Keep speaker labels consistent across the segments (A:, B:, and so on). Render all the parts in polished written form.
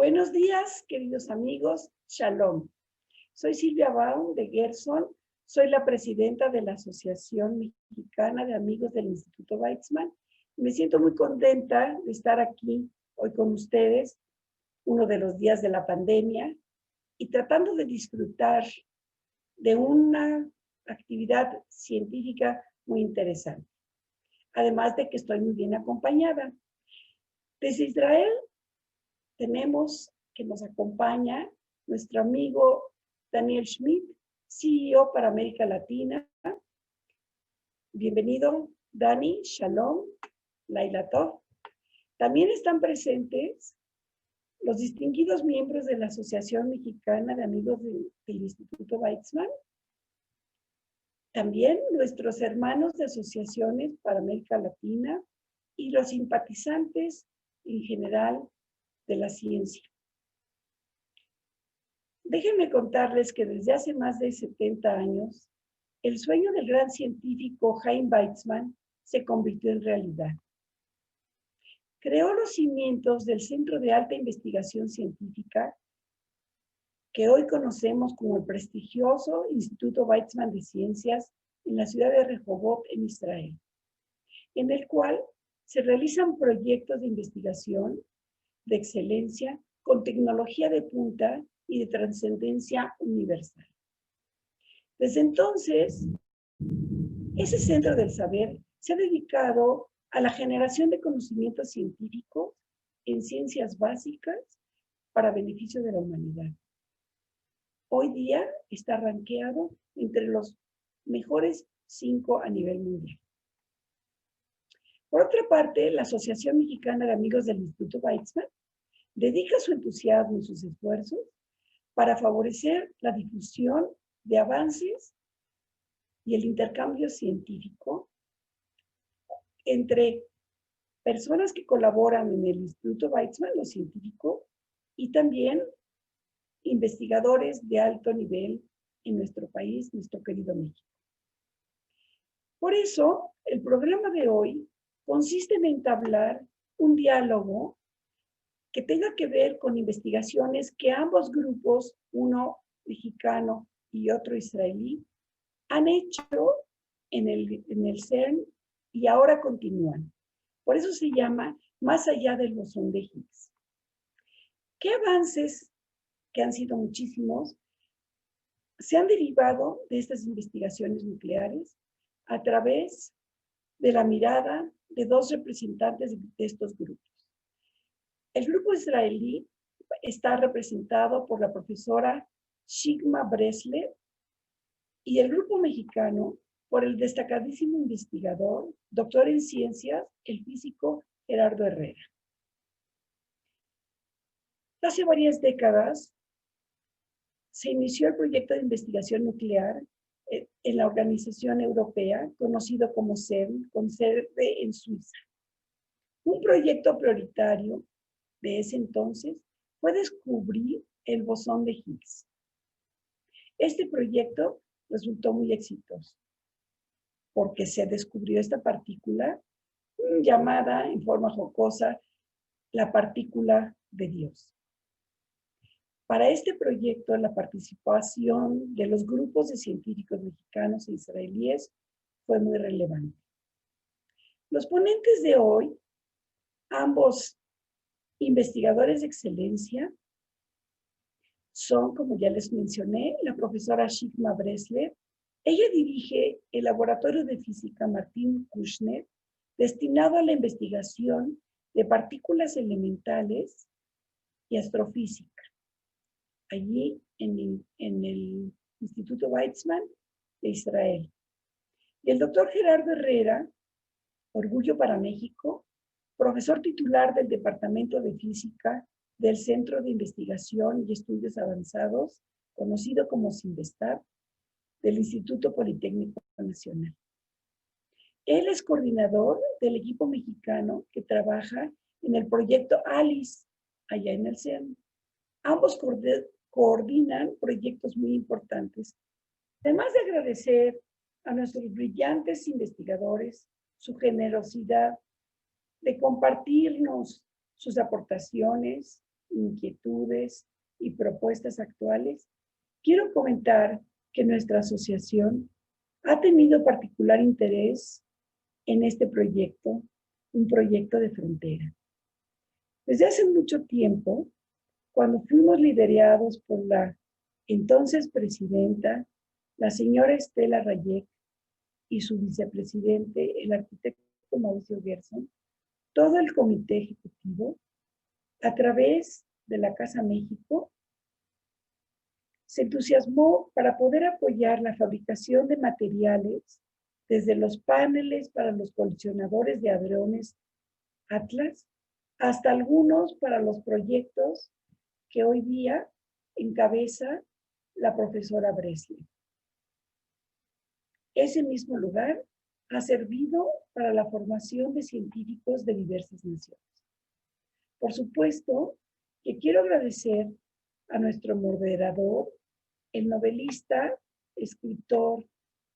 A: Buenos días, queridos amigos. Shalom. Soy Silvia Baum de Gerson. Soy la presidenta de la Asociación Mexicana de Amigos del Instituto Weizmann. Me siento muy contenta de estar aquí hoy con ustedes, uno de los días de la pandemia, y tratando de disfrutar de una actividad científica muy interesante. Además de que estoy muy bien acompañada. Desde Israel tenemos que nos acompaña nuestro amigo Daniel Schmidt, CEO para América Latina. Bienvenido, Dani, Shalom, Laila Tov. También están presentes los distinguidos miembros de la Asociación Mexicana de Amigos del Instituto Weizmann. También nuestros hermanos de asociaciones para América Latina y los simpatizantes en general de la ciencia. Déjenme contarles que desde hace más de 70 años, el sueño del gran científico Chaim Weizmann se convirtió en realidad. Creó los cimientos del Centro de Alta Investigación Científica, que hoy conocemos como el prestigioso Instituto Weizmann de Ciencias en la ciudad de Rehovot, en Israel, en el cual se realizan proyectos de investigación de excelencia con tecnología de punta y de trascendencia universal. Desde entonces, ese centro del saber se ha dedicado a la generación de conocimientos científicos en ciencias básicas para beneficio de la humanidad. Hoy día está rankeado entre los mejores 5 a nivel mundial. Por otra parte, la Asociación Mexicana de Amigos del Instituto Weizmann dedica su entusiasmo y sus esfuerzos para favorecer la difusión de avances y el intercambio científico entre personas que colaboran en el Instituto Weizmann, los científicos, y también investigadores de alto nivel en nuestro país, nuestro querido México. Por eso, el programa de hoy consiste en entablar un diálogo que tenga que ver con investigaciones que ambos grupos, uno mexicano y otro israelí, han hecho en el CERN y ahora continúan. Por eso se llama Más allá del bosón de Higgs. ¿Qué avances, que han sido muchísimos, se han derivado de estas investigaciones nucleares a través de la mirada de dos representantes de estos grupos? El grupo israelí está representado por la profesora Shigma Bresler y el grupo mexicano por el destacadísimo investigador, doctor en ciencias, el físico Gerardo Herrera. Hace varias décadas se inició el proyecto de investigación nuclear en la organización europea, conocido como CERN, con sede en Suiza. Un proyecto prioritario de ese entonces fue descubrir el bosón de Higgs. Este proyecto resultó muy exitoso porque se descubrió esta partícula llamada en forma jocosa la partícula de Dios. Para este proyecto, la participación de los grupos de científicos mexicanos e israelíes fue muy relevante. Los ponentes de hoy, ambos investigadores de excelencia, son, como ya les mencioné, la profesora Shigma Bresler. Ella dirige el Laboratorio de Física Martín Kushner, destinado a la investigación de partículas elementales y astrofísica, allí en el Instituto Weizmann de Israel. Y el doctor Gerardo Herrera, orgullo para México, profesor titular del Departamento de Física del Centro de Investigación y Estudios Avanzados, conocido como CINVESTAB, del Instituto Politécnico Nacional. Él es coordinador del equipo mexicano que trabaja en el proyecto ALICE, allá en el CERN. Ambos coordinan proyectos muy importantes. Además de agradecer a nuestros brillantes investigadores su generosidad de compartirnos sus aportaciones, inquietudes y propuestas actuales, quiero comentar que nuestra asociación ha tenido particular interés en este proyecto, un proyecto de frontera. Desde hace mucho tiempo, cuando fuimos liderados por la entonces presidenta, la señora Estela Rayek, y su vicepresidente, el arquitecto Mauricio Gerson, todo el comité ejecutivo, a través de la Casa México, se entusiasmó para poder apoyar la fabricación de materiales, desde los paneles para los colisionadores de hadrones Atlas, hasta algunos para los proyectos que hoy día encabeza la profesora Bresler. Ese mismo lugar ha servido para la formación de científicos de diversas naciones. Por supuesto que quiero agradecer a nuestro moderador, el novelista, escritor,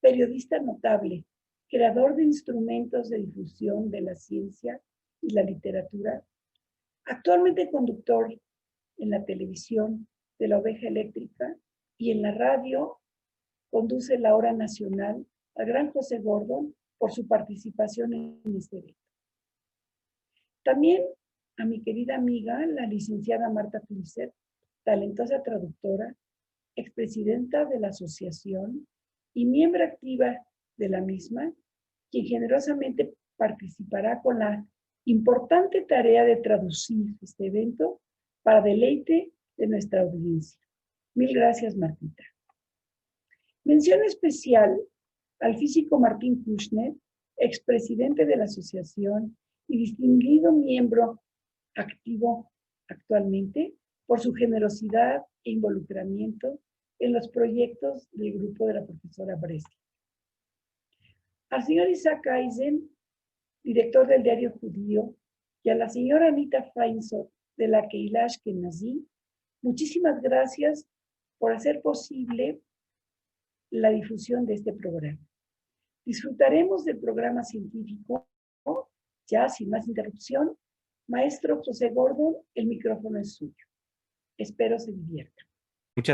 A: periodista notable, creador de instrumentos de difusión de la ciencia y la literatura, actualmente conductor en la televisión de La Oveja Eléctrica y en la radio conduce la Hora Nacional, al gran José Gordon, por su participación en este evento. También a mi querida amiga, la licenciada Marta Flisser, talentosa traductora, expresidenta de la asociación y miembro activa de la misma, quien generosamente participará con la importante tarea de traducir este evento para deleite de nuestra audiencia. Mil gracias, Martita. Mención especial al físico Martín Kushner, expresidente de la asociación y distinguido miembro activo actualmente por su generosidad e involucramiento en los proyectos del grupo de la profesora Bresler. Al señor Isaac Eisen, director del Diario Judío, y a la señora Anita Feinsohn de la Keilah Ashkenazi, muchísimas gracias por hacer posible la difusión de este programa. Disfrutaremos del programa científico, ya sin más interrupción. Maestro José Gordon, el micrófono es suyo. Espero se divierta.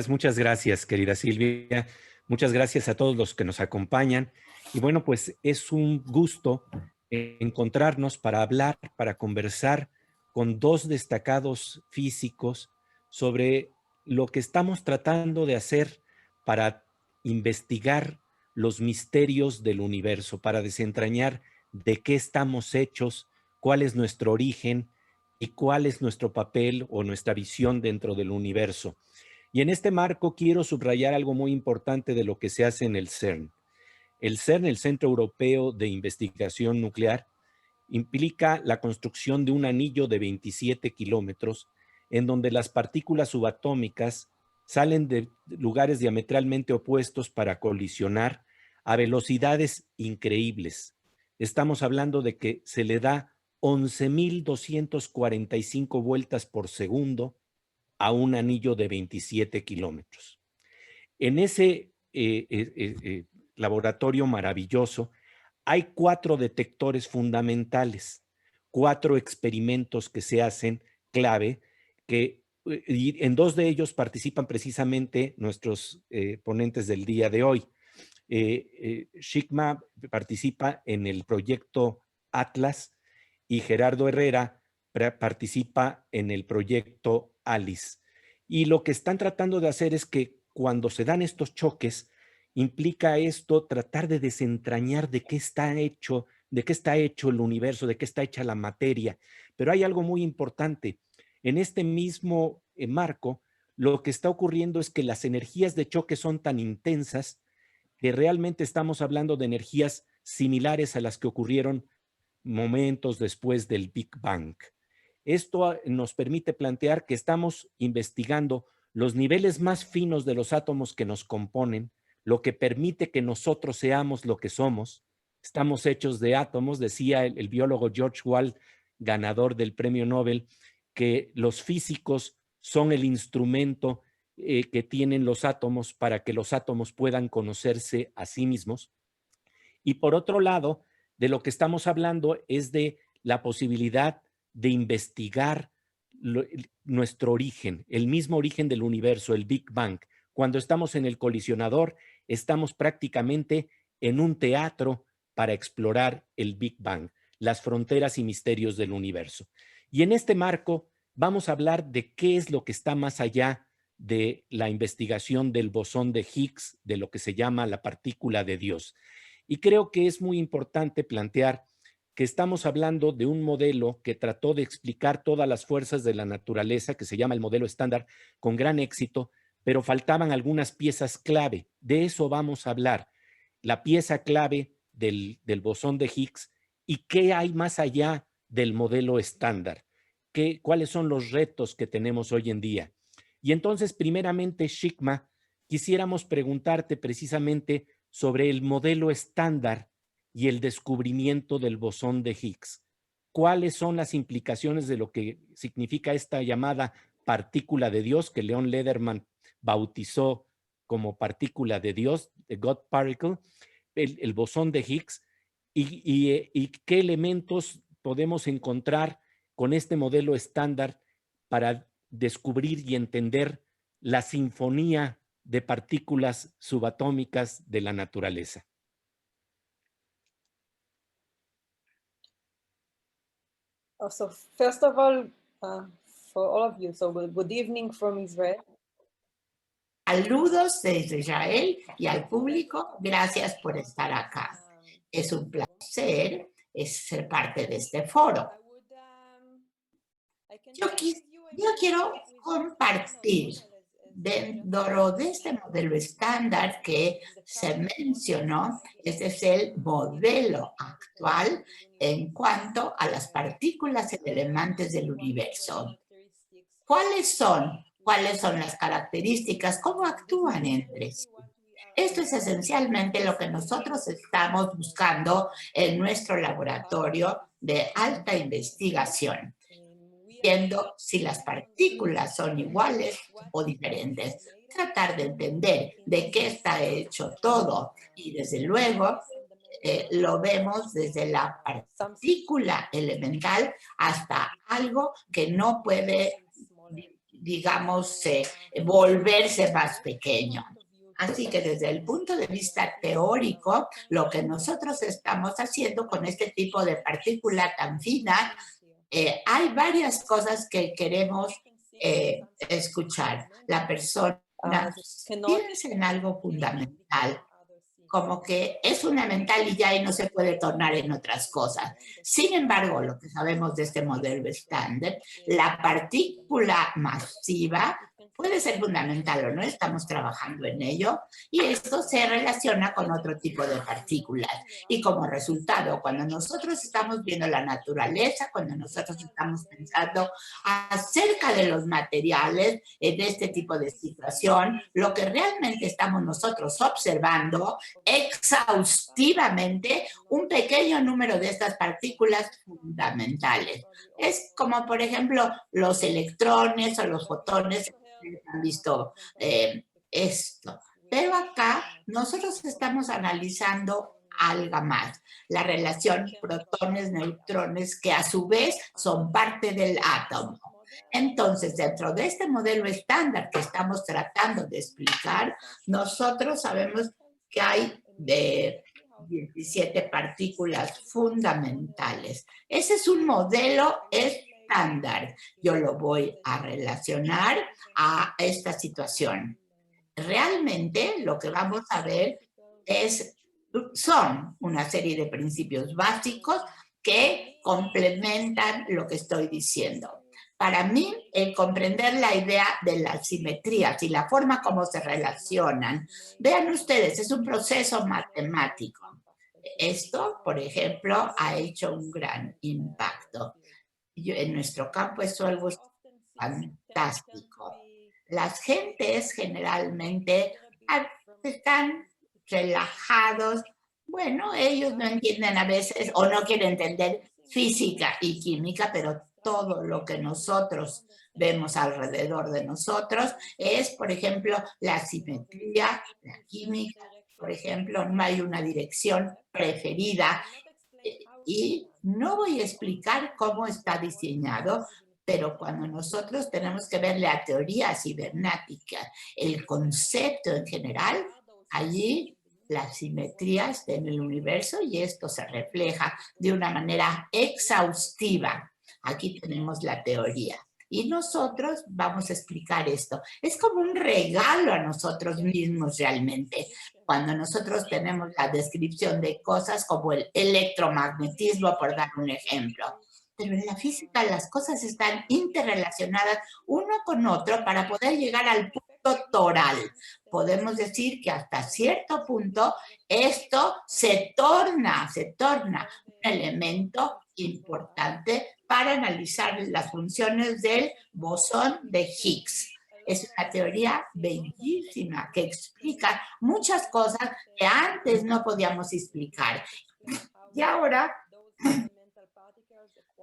B: Muchas gracias, querida Silvia. Muchas gracias a todos los que nos acompañan. Y bueno, pues es un gusto encontrarnos para hablar, para conversar con dos destacados físicos sobre lo que estamos tratando de hacer para investigar los misterios del universo, para desentrañar de qué estamos hechos, cuál es nuestro origen y cuál es nuestro papel o nuestra visión dentro del universo. Y en este marco quiero subrayar algo muy importante de lo que se hace en el CERN. El CERN, el Centro Europeo de Investigación Nuclear, implica la construcción de un anillo de 27 kilómetros en donde las partículas subatómicas salen de lugares diametralmente opuestos para colisionar a velocidades increíbles. Estamos hablando de que se le da 11.245 vueltas por segundo a un anillo de 27 kilómetros. En ese laboratorio maravilloso hay 4 detectores fundamentales, 4 experimentos que se hacen clave, y en 2 de ellos participan precisamente nuestros ponentes del día de hoy. Shikma participa en el proyecto Atlas y Gerardo Herrera participa en el proyecto ALICE. Y lo que están tratando de hacer es que cuando se dan estos choques, implica esto tratar de desentrañar de qué está hecho el universo, de qué está hecha la materia. Pero hay algo muy importante. En este mismo marco, lo que está ocurriendo es que las energías de choque son tan intensas que realmente estamos hablando de energías similares a las que ocurrieron momentos después del Big Bang. Esto nos permite plantear que estamos investigando los niveles más finos de los átomos que nos componen, lo que permite que nosotros seamos lo que somos. Estamos hechos de átomos, decía el biólogo George Wald, ganador del premio Nobel, que los físicos son el instrumento que tienen los átomos para que los átomos puedan conocerse a sí mismos. Y por otro lado, de lo que estamos hablando es de la posibilidad de investigar nuestro origen, el mismo origen del universo, el Big Bang. Cuando estamos en el colisionador, estamos prácticamente en un teatro para explorar el Big Bang, las fronteras y misterios del universo. Y en este marco vamos a hablar de qué es lo que está más allá de la investigación del bosón de Higgs, de lo que se llama la partícula de Dios. Y creo que es muy importante plantear que estamos hablando de un modelo que trató de explicar todas las fuerzas de la naturaleza, que se llama el modelo estándar, con gran éxito, pero faltaban algunas piezas clave. De eso vamos a hablar. La pieza clave del bosón de Higgs y qué hay más allá del modelo estándar. ¿Cuáles son los retos que tenemos hoy en día? Y entonces, primeramente, Shikma, quisiéramos preguntarte precisamente sobre el modelo estándar y el descubrimiento del bosón de Higgs. ¿Cuáles son las implicaciones de lo que significa esta llamada partícula de Dios que Leon Lederman bautizó como partícula de Dios, the God Particle, el bosón de Higgs, y qué elementos podemos encontrar con este modelo estándar para descubrir y entender la sinfonía de partículas subatómicas de la naturaleza?
C: So first of all, for all of you, so good evening from Israel.
D: Saludos desde Israel y al público, gracias por estar acá. Es un placer ser parte de este foro. Yo quiero compartir dentro de este modelo estándar que se mencionó. Este es el modelo actual en cuanto a las partículas irrelevantes del universo. ¿Cuáles son las características? ¿Cómo actúan entre sí? Esto es esencialmente lo que nosotros estamos buscando en nuestro laboratorio de alta investigación, viendo si las partículas son iguales o diferentes. Tratar de entender de qué está hecho todo y desde luego lo vemos desde la partícula elemental hasta algo que no puede, digamos, volverse más pequeño. Así que desde el punto de vista teórico, lo que nosotros estamos haciendo con este tipo de partícula tan fina, hay varias cosas que queremos escuchar. La persona piensa en algo fundamental, como que es fundamental y ya y no se puede tornar en otras cosas. Sin embargo, lo que sabemos de este modelo estándar, la partícula masiva puede ser fundamental o no, estamos trabajando en ello, y esto se relaciona con otro tipo de partículas. Y como resultado, cuando nosotros estamos viendo la naturaleza, cuando nosotros estamos pensando acerca de los materiales en este tipo de situación, lo que realmente estamos nosotros observando exhaustivamente un pequeño número de estas partículas fundamentales. Es como, por ejemplo, los electrones o los fotones. Han visto esto. Pero acá nosotros estamos analizando algo más, la relación protones-neutrones, que a su vez son parte del átomo. Entonces, dentro de este modelo estándar que estamos tratando de explicar, nosotros sabemos que hay 17 partículas fundamentales. Ese es un modelo estándar. Yo lo voy a relacionar a esta situación. Realmente lo que vamos a ver son una serie de principios básicos que complementan lo que estoy diciendo. Para mí, el comprender la idea de las simetrías y la forma como se relacionan, vean ustedes, es un proceso matemático. Esto, por ejemplo, ha hecho un gran impacto. En nuestro campo es algo fantástico. Las gentes generalmente están relajados. Bueno, ellos no entienden a veces o no quieren entender física y química, pero todo lo que nosotros vemos alrededor de nosotros es, por ejemplo, la simetría, la química. Por ejemplo, no hay una dirección preferida y no voy a explicar cómo está diseñado, Pero cuando nosotros tenemos que ver la teoría cibernética, el concepto en general, allí las simetrías en el universo, y esto se refleja de una manera exhaustiva. Aquí tenemos la teoría. Y nosotros vamos a explicar esto. Es como un regalo a nosotros mismos realmente. Cuando nosotros tenemos la descripción de cosas como el electromagnetismo, por dar un ejemplo. Pero en la física las cosas están interrelacionadas uno con otro para poder llegar al punto toral. Podemos decir que hasta cierto punto esto se torna un elemento importante para analizar las funciones del bosón de Higgs. Es una teoría bellísima que explica muchas cosas que antes no podíamos explicar. Y ahora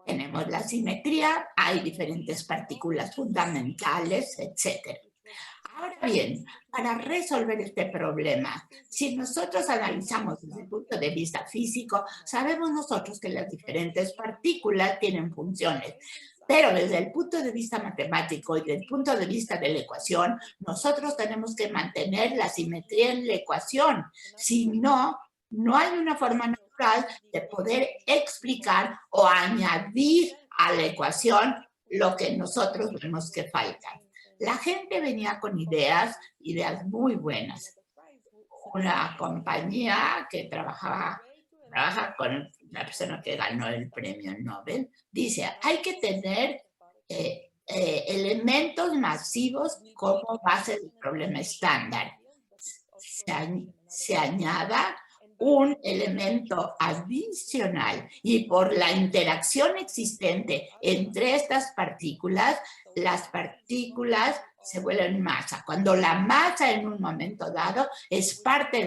D: tenemos la simetría, hay diferentes partículas fundamentales, etc. Ahora bien, para resolver este problema, si nosotros analizamos desde el punto de vista físico, sabemos nosotros que las diferentes partículas tienen funciones. Pero desde el punto de vista matemático y desde el punto de vista de la ecuación, nosotros tenemos que mantener la simetría en la ecuación. Si no, no hay una forma natural de poder explicar o añadir a la ecuación lo que nosotros vemos que falta. La gente venía con ideas muy buenas. Una compañía que trabaja con la persona que ganó el premio Nobel, dice, hay que tener elementos masivos como base del problema estándar. Se añada un elemento adicional y por la interacción existente entre estas partículas, las partículas se vuelven masa. Cuando la masa en un momento dado es parte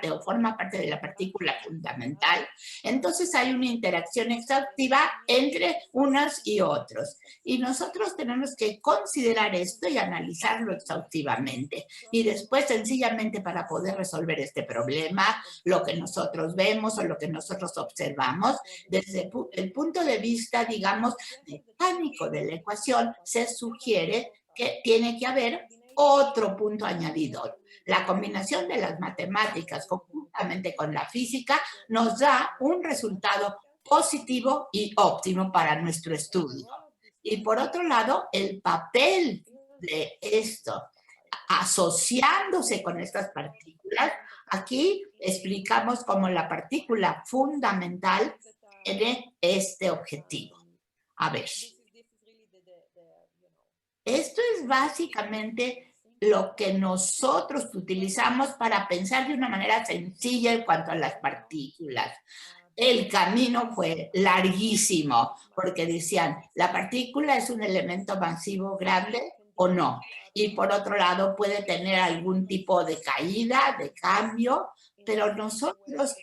D: o forma parte de la partícula fundamental, entonces hay una interacción exhaustiva entre unos y otros. Y nosotros tenemos que considerar esto y analizarlo exhaustivamente. Y después, sencillamente, para poder resolver este problema, lo que nosotros vemos o lo que nosotros observamos, desde el punto de vista, digamos, mecánico de la ecuación, se sugiere que tiene que haber otro punto añadido. La combinación de las matemáticas conjuntamente con la física nos da un resultado positivo y óptimo para nuestro estudio. Y por otro lado, el papel de esto asociándose con estas partículas, aquí explicamos cómo la partícula fundamental tiene este objetivo. A ver. Esto es básicamente lo que nosotros utilizamos para pensar de una manera sencilla en cuanto a las partículas. El camino fue larguísimo, porque decían, ¿la partícula es un elemento masivo grande o no? Y por otro lado, puede tener algún tipo de caída, de cambio, pero nosotros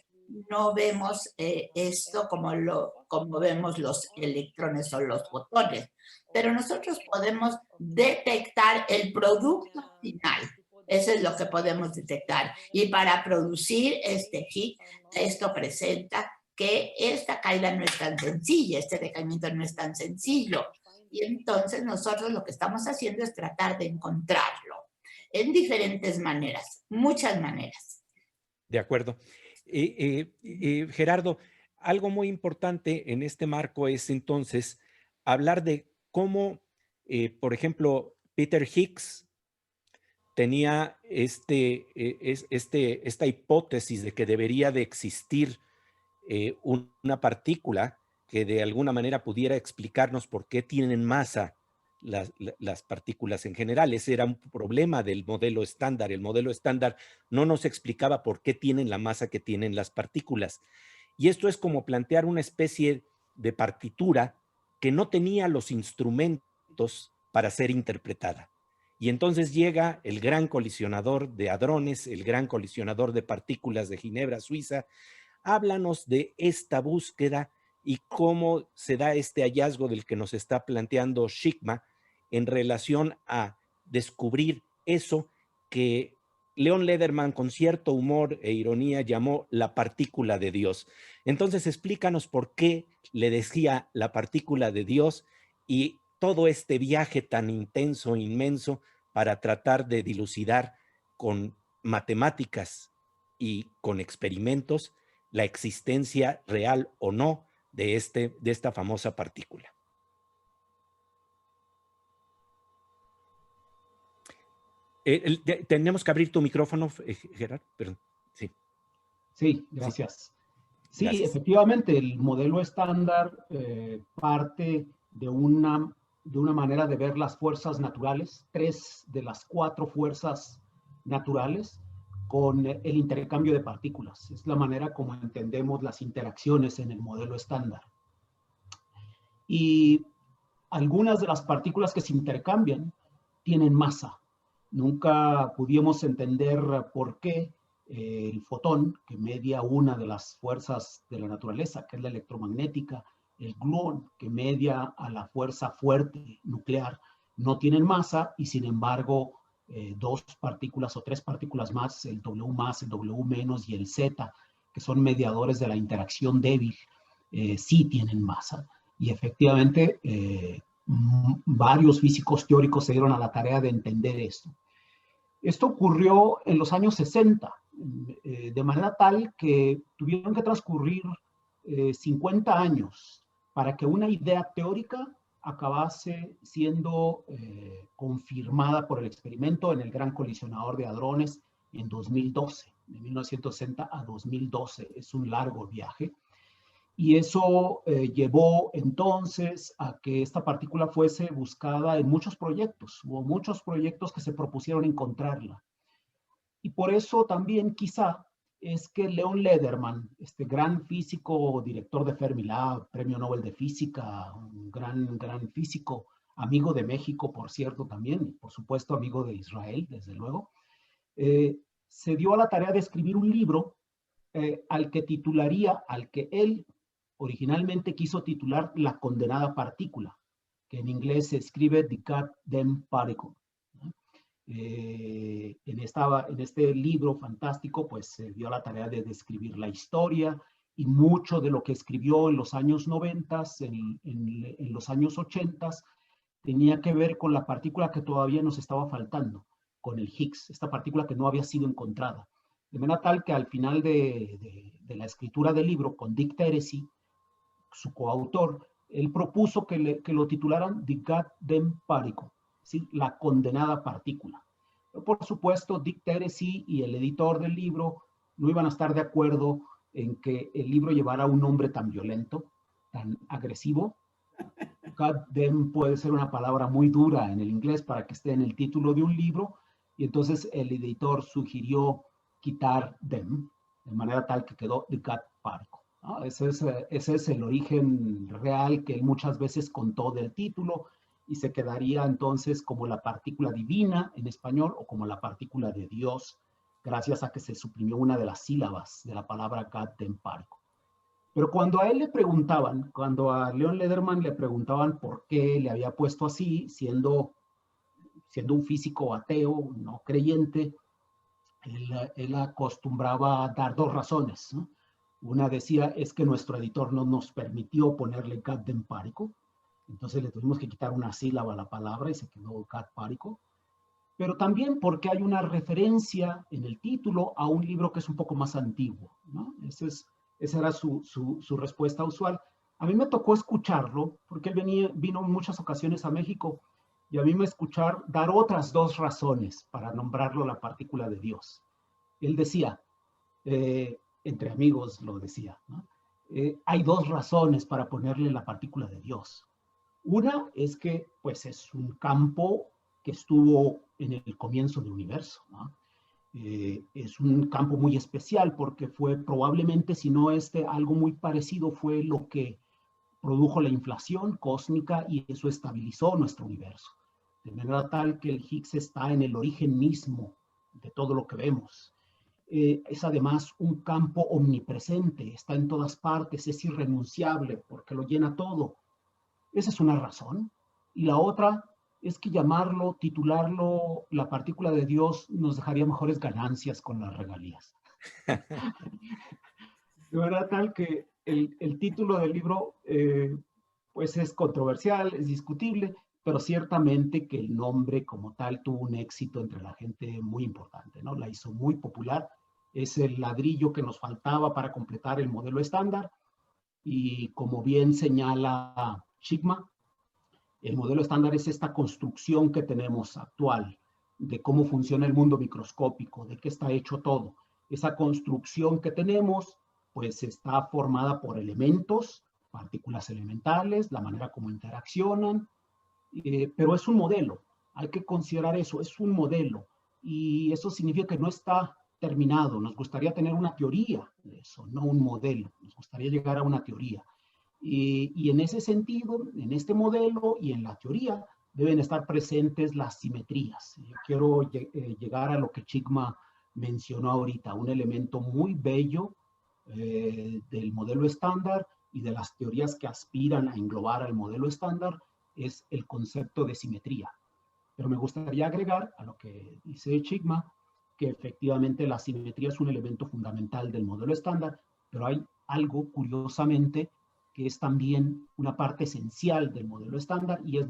D: no vemos esto como vemos los electrones o los fotones. Pero nosotros podemos detectar el producto final. Eso es lo que podemos detectar. Y para producir este Higgs, esto presenta que esta caída no es tan sencilla, este decaimiento no es tan sencillo. Y entonces nosotros lo que estamos haciendo es tratar de encontrarlo en diferentes maneras, muchas maneras.
B: De acuerdo. Gerardo, algo muy importante en este marco es entonces hablar de cómo, por ejemplo, Peter Higgs tenía esta hipótesis de que debería de existir una partícula que de alguna manera pudiera explicarnos por qué tienen masa las partículas en general. Ese era un problema del modelo estándar. El modelo estándar no nos explicaba por qué tienen la masa que tienen las partículas. Y esto es como plantear una especie de partitura que no tenía los instrumentos para ser interpretada. Y entonces llega el gran colisionador de hadrones, el gran colisionador de partículas de Ginebra, Suiza. Háblanos de esta búsqueda y cómo se da este hallazgo del que nos está planteando Shikma en relación a descubrir eso que Leon Lederman, con cierto humor e ironía, llamó la partícula de Dios. Entonces, explícanos por qué le decía la partícula de Dios y todo este viaje tan intenso, inmenso, para tratar de dilucidar con matemáticas y con experimentos la existencia real o no de esta famosa partícula. Tenemos que abrir tu micrófono, Gerard. Perdón. Sí.
E: Sí, gracias. Sí,
B: Gracias.
E: efectivamente, el modelo estándar parte de una manera de ver las fuerzas naturales, 3 de las 4 fuerzas naturales, con el intercambio de partículas. Es la manera como entendemos las interacciones en el modelo estándar. Y algunas de las partículas que se intercambian tienen masa. Nunca pudimos entender por qué el fotón, que media una de las fuerzas de la naturaleza, que es la electromagnética, el gluón, que media a la fuerza fuerte nuclear, no tienen masa y sin embargo 2 partículas o 3 partículas más, el W más, el W menos y el Z, que son mediadores de la interacción débil, sí tienen masa. Y efectivamente varios físicos teóricos se dieron a la tarea de entender esto. Esto ocurrió en los años 60, de manera tal que tuvieron que transcurrir 50 años para que una idea teórica acabase siendo confirmada por el experimento en el Gran Colisionador de Hadrones en 2012, de 1960 a 2012. Es un largo viaje. Y eso llevó entonces a que esta partícula fuese buscada en muchos proyectos. Hubo muchos proyectos que se propusieron encontrarla. Y por eso también quizá es que Leon Lederman, este gran físico, director de Fermilab, premio Nobel de Física, un gran físico, amigo de México, por cierto, también, y por supuesto amigo de Israel, desde luego, se dio a la tarea de escribir un libro al que él originalmente quiso titular La condenada partícula, que en inglés se escribe The Goddamn Particle. En este libro fantástico, pues se dio la tarea de describir la historia y mucho de lo que escribió en los años 90, en los años 80, tenía que ver con la partícula que todavía nos estaba faltando, con el Higgs, esta partícula que no había sido encontrada. De manera tal que al final de la escritura del libro, con Dick Teresi, su coautor, él propuso que lo titularan The Goddamn Particle, ¿sí? La condenada partícula. Pero por supuesto, Dick Teresi y el editor del libro no iban a estar de acuerdo en que el libro llevara un nombre tan violento, tan agresivo. Goddamn puede ser una palabra muy dura en el inglés para que esté en el título de un libro, y entonces el editor sugirió quitar them, de manera tal que quedó The God Particle. ¿No? Ese es el origen real que él muchas veces contó del título, y se quedaría entonces como la partícula divina en español o como la partícula de Dios, gracias a que se suprimió una de las sílabas de la palabra Goddamn Particle. Pero cuando a él le preguntaban, cuando a Leon Lederman le preguntaban por qué le había puesto así, siendo un físico ateo, no creyente, él acostumbraba a dar 2 razones, ¿no? Una decía, es que nuestro editor no nos permitió ponerle Goddamn Particle, entonces le tuvimos que quitar una sílaba a la palabra y se quedó God Particle. Pero también porque hay una referencia en el título a un libro que es un poco más antiguo, ¿no? Esa era su respuesta usual. A mí me tocó escucharlo, porque él vino en muchas ocasiones a México, y a mí me escuchar dar otras 2 razones para nombrarlo la partícula de Dios. Él decía, entre amigos lo decía, ¿no? Hay 2 razones para ponerle la partícula de Dios. Una es que pues es un campo que estuvo en el comienzo del universo, ¿no? Es un campo muy especial porque fue probablemente, si no algo muy parecido, fue lo que produjo la inflación cósmica y eso estabilizó nuestro universo. De manera tal que el Higgs está en el origen mismo de todo lo que vemos. Es además un campo omnipresente, está en todas partes, es irrenunciable porque lo llena todo. Esa es una razón. Y la otra es que titularlo la partícula de Dios nos dejaría mejores ganancias con las regalías. De verdad tal que el título del libro pues es controversial, es discutible, pero ciertamente que el nombre como tal tuvo un éxito entre la gente muy importante, ¿no? La hizo muy popular. Es el ladrillo que nos faltaba para completar el modelo estándar. Y como bien señala Sigma, el modelo estándar es esta construcción que tenemos actual de cómo funciona el mundo microscópico, de qué está hecho todo. Esa construcción que tenemos, pues está formada por elementos, partículas elementales, la manera como interaccionan, pero es un modelo. Hay que considerar eso, es un modelo. Y eso significa que no está terminado. Nos gustaría tener una teoría de eso, no un modelo. Nos gustaría llegar a una teoría. Y en ese sentido, en este modelo y en la teoría, deben estar presentes las simetrías. Yo quiero llegar a lo que Sigma mencionó ahorita, un elemento muy bello del modelo estándar y de las teorías que aspiran a englobar al modelo estándar, es el concepto de simetría. Pero me gustaría agregar a lo que dice Sigma, que efectivamente la simetría es un elemento fundamental del modelo estándar, pero hay algo, curiosamente, que es también una parte esencial del modelo estándar, y es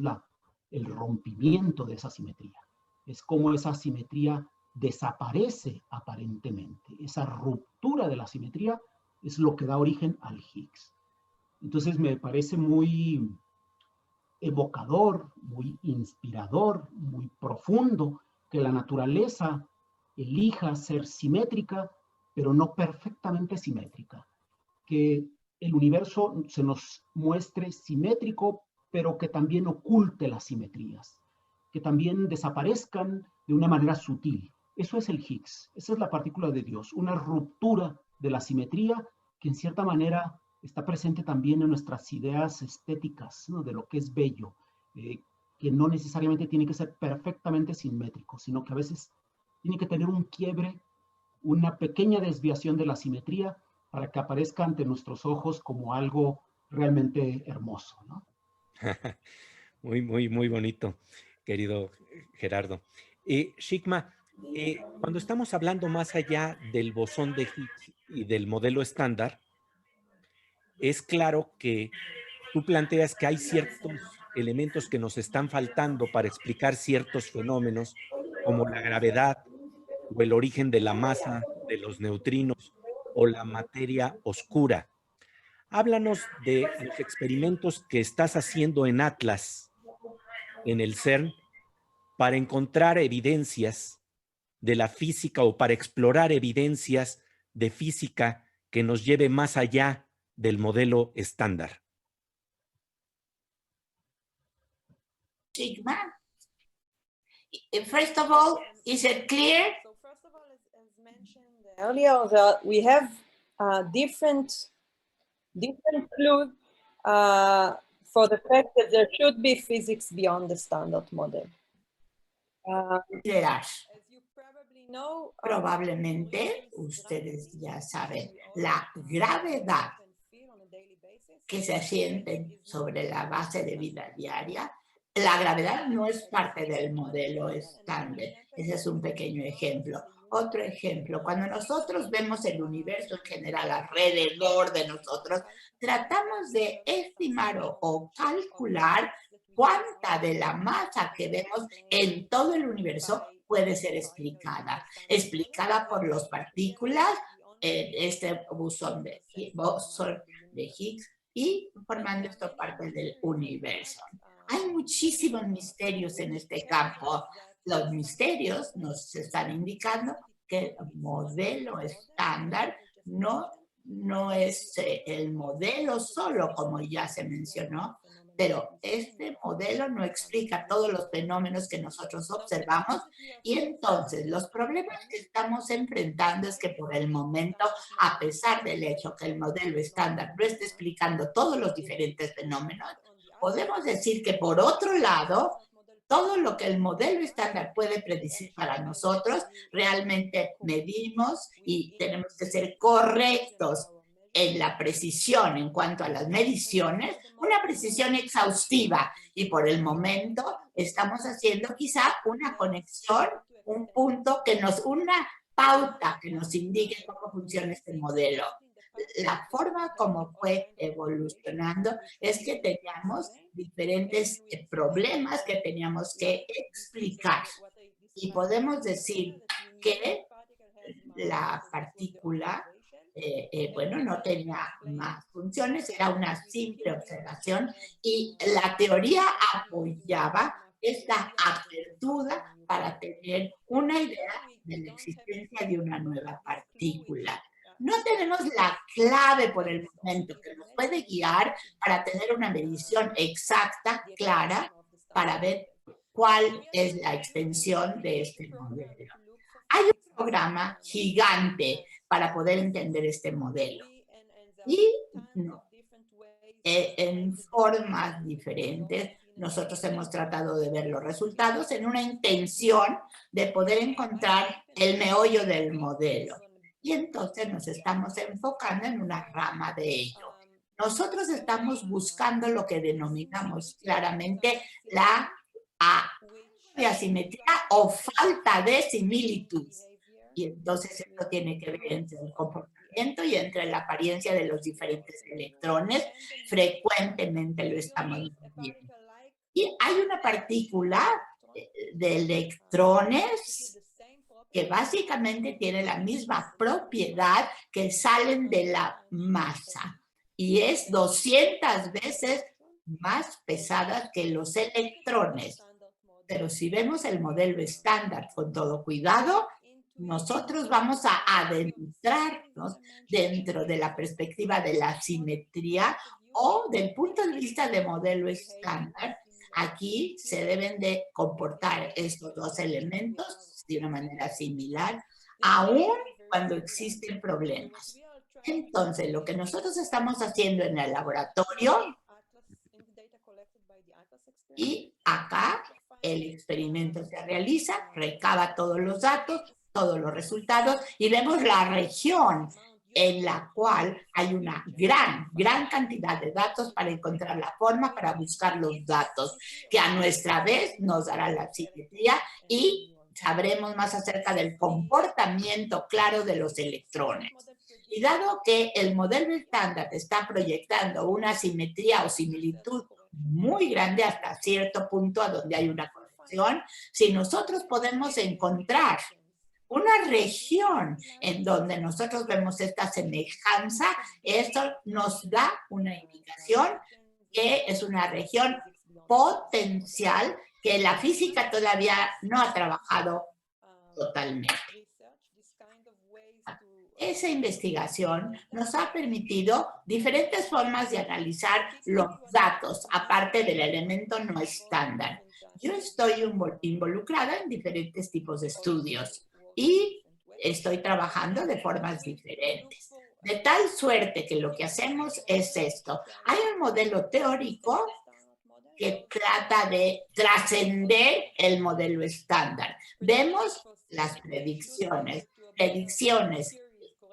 E: el rompimiento de esa simetría. Es como esa simetría desaparece aparentemente. Esa ruptura de la simetría es lo que da origen al Higgs. Entonces me parece muy evocador, muy inspirador, muy profundo que la naturaleza elija ser simétrica, pero no perfectamente simétrica. Que el universo se nos muestre simétrico, pero que también oculte las simetrías, que también desaparezcan de una manera sutil. Eso es el Higgs, esa es la partícula de Dios, una ruptura de la simetría que en cierta manera está presente también en nuestras ideas estéticas, ¿no? De lo que es bello, que no necesariamente tiene que ser perfectamente simétrico, sino que a veces tiene que tener un quiebre, una pequeña desviación de la simetría para que aparezca ante nuestros ojos como algo realmente hermoso, ¿no?
B: Muy, muy, muy bonito, querido Gerardo. Sigma, cuando estamos hablando más allá del bosón de Higgs y del modelo estándar, es claro que tú planteas que hay ciertos elementos que nos están faltando para explicar ciertos fenómenos, como la gravedad o el origen de la masa de los neutrinos o la materia oscura. Háblanos de los experimentos que estás haciendo en Atlas, en el CERN, para encontrar evidencias de la física o para explorar evidencias de física que nos lleve más allá del modelo estándar.
D: Sigma, first of all, is it clear?
C: So first of all, as mentioned earlier, that we have different clues for the fact that there should be physics beyond the standard model.
D: As
C: you probably know,
D: probablemente ustedes ya saben, la gravedad que se sienten sobre la base de vida diaria, la gravedad no es parte del modelo estándar. Ese es un pequeño ejemplo. Otro ejemplo, cuando nosotros vemos el universo en general alrededor de nosotros, tratamos de estimar o calcular cuánta de la masa que vemos en todo el universo puede ser explicada por las partículas, este bosón de Higgs, y formando esta parte del universo. Hay muchísimos misterios en este campo. Los misterios nos están indicando que el modelo estándar no es el modelo solo, como ya se mencionó, pero este modelo no explica todos los fenómenos que nosotros observamos, y entonces los problemas que estamos enfrentando es que por el momento, a pesar del hecho que el modelo estándar no está explicando todos los diferentes fenómenos, podemos decir que por otro lado, todo lo que el modelo estándar puede predecir para nosotros, realmente medimos y tenemos que ser correctos en la precisión en cuanto a las mediciones, una precisión exhaustiva, y por el momento estamos haciendo quizá una conexión, un punto una pauta que nos indique cómo funciona este modelo. la forma como fue evolucionando es que teníamos diferentes problemas que teníamos que explicar. Y podemos decir que la partícula, bueno, no tenía más funciones, era una simple observación y la teoría apoyaba esta apertura para tener una idea de la existencia de una nueva partícula. No tenemos la clave por el momento que nos puede guiar para tener una medición exacta, clara, para ver cuál es la extensión de este modelo. Hay un programa gigante para poder entender este modelo y en formas diferentes. Nosotros hemos tratado de ver los resultados en una intención de poder encontrar el meollo del modelo. Y entonces nos estamos enfocando en una rama de ello. Nosotros estamos buscando lo que denominamos claramente la asimetría o falta de similitud. Y entonces esto tiene que ver entre el comportamiento y entre la apariencia de los diferentes electrones. Frecuentemente lo estamos viendo. Y hay una partícula de electrones que básicamente tiene la misma propiedad que salen de la masa. Y es 200 veces más pesada que los electrones. Pero si vemos el modelo estándar con todo cuidado, nosotros vamos a adentrarnos dentro de la perspectiva de la simetría o del punto de vista de modelo estándar. Aquí se deben de comportar estos dos elementos de una manera similar, aun cuando existen problemas. Entonces, lo que nosotros estamos haciendo en el laboratorio, y acá el experimento se realiza, recaba todos los datos, todos los resultados, y vemos la región en la cual hay una gran cantidad de datos para encontrar la forma para buscar los datos, que a nuestra vez nos dará la simetría y sabremos más acerca del comportamiento claro de los electrones. Y dado que el modelo estándar está proyectando una simetría o similitud muy grande hasta cierto punto a donde hay una corrección, si nosotros podemos encontrar una región en donde nosotros vemos esta semejanza, esto nos da una indicación que es una región potencial que la física todavía no ha trabajado totalmente. Esa investigación nos ha permitido diferentes formas de analizar los datos, aparte del elemento no estándar. Yo estoy involucrada en diferentes tipos de estudios y estoy trabajando de formas diferentes. De tal suerte que lo que hacemos es esto. Hay un modelo teórico que trata de trascender el modelo estándar. Vemos las predicciones,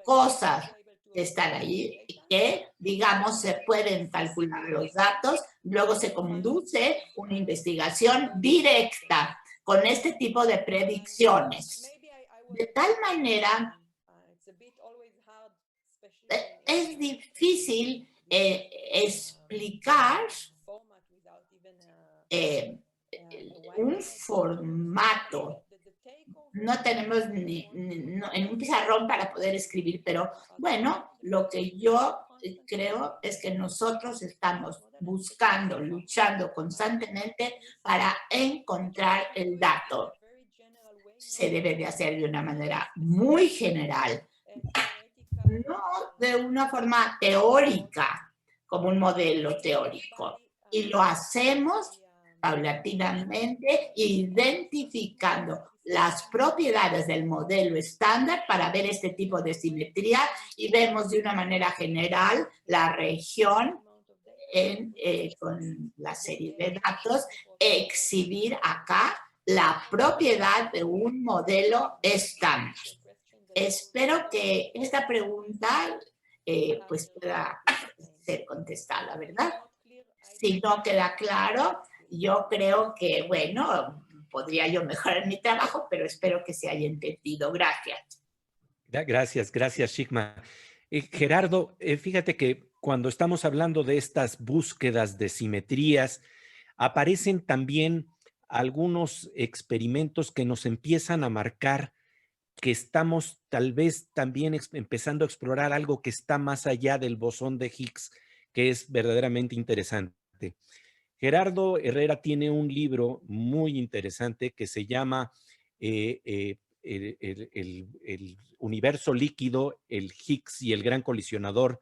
D: cosas que están ahí, que, digamos, se pueden calcular los datos, luego se conduce una investigación directa con este tipo de predicciones. De tal manera, es difícil explicar un formato. No tenemos en un pizarrón para poder escribir, pero bueno, lo que yo creo es que nosotros estamos buscando, luchando constantemente para encontrar el dato. Se debe de hacer de una manera muy general, no de una forma teórica, como un modelo teórico. Y lo hacemos paulatinamente, identificando las propiedades del modelo estándar para ver este tipo de simetría y vemos de una manera general la región con la serie de datos, exhibir acá la propiedad de un modelo estándar. Espero que esta pregunta pues pueda ser contestada, ¿verdad? Si no queda claro, yo creo que, bueno, podría yo mejorar mi trabajo, pero espero que se haya entendido. Gracias.
B: Gracias, Shikma. Gerardo, fíjate que cuando estamos hablando de estas búsquedas de simetrías, aparecen también algunos experimentos que nos empiezan a marcar que estamos tal vez también empezando a explorar algo que está más allá del bosón de Higgs, que es verdaderamente interesante. Gerardo Herrera tiene un libro muy interesante que se llama el universo líquido, el Higgs y el gran colisionador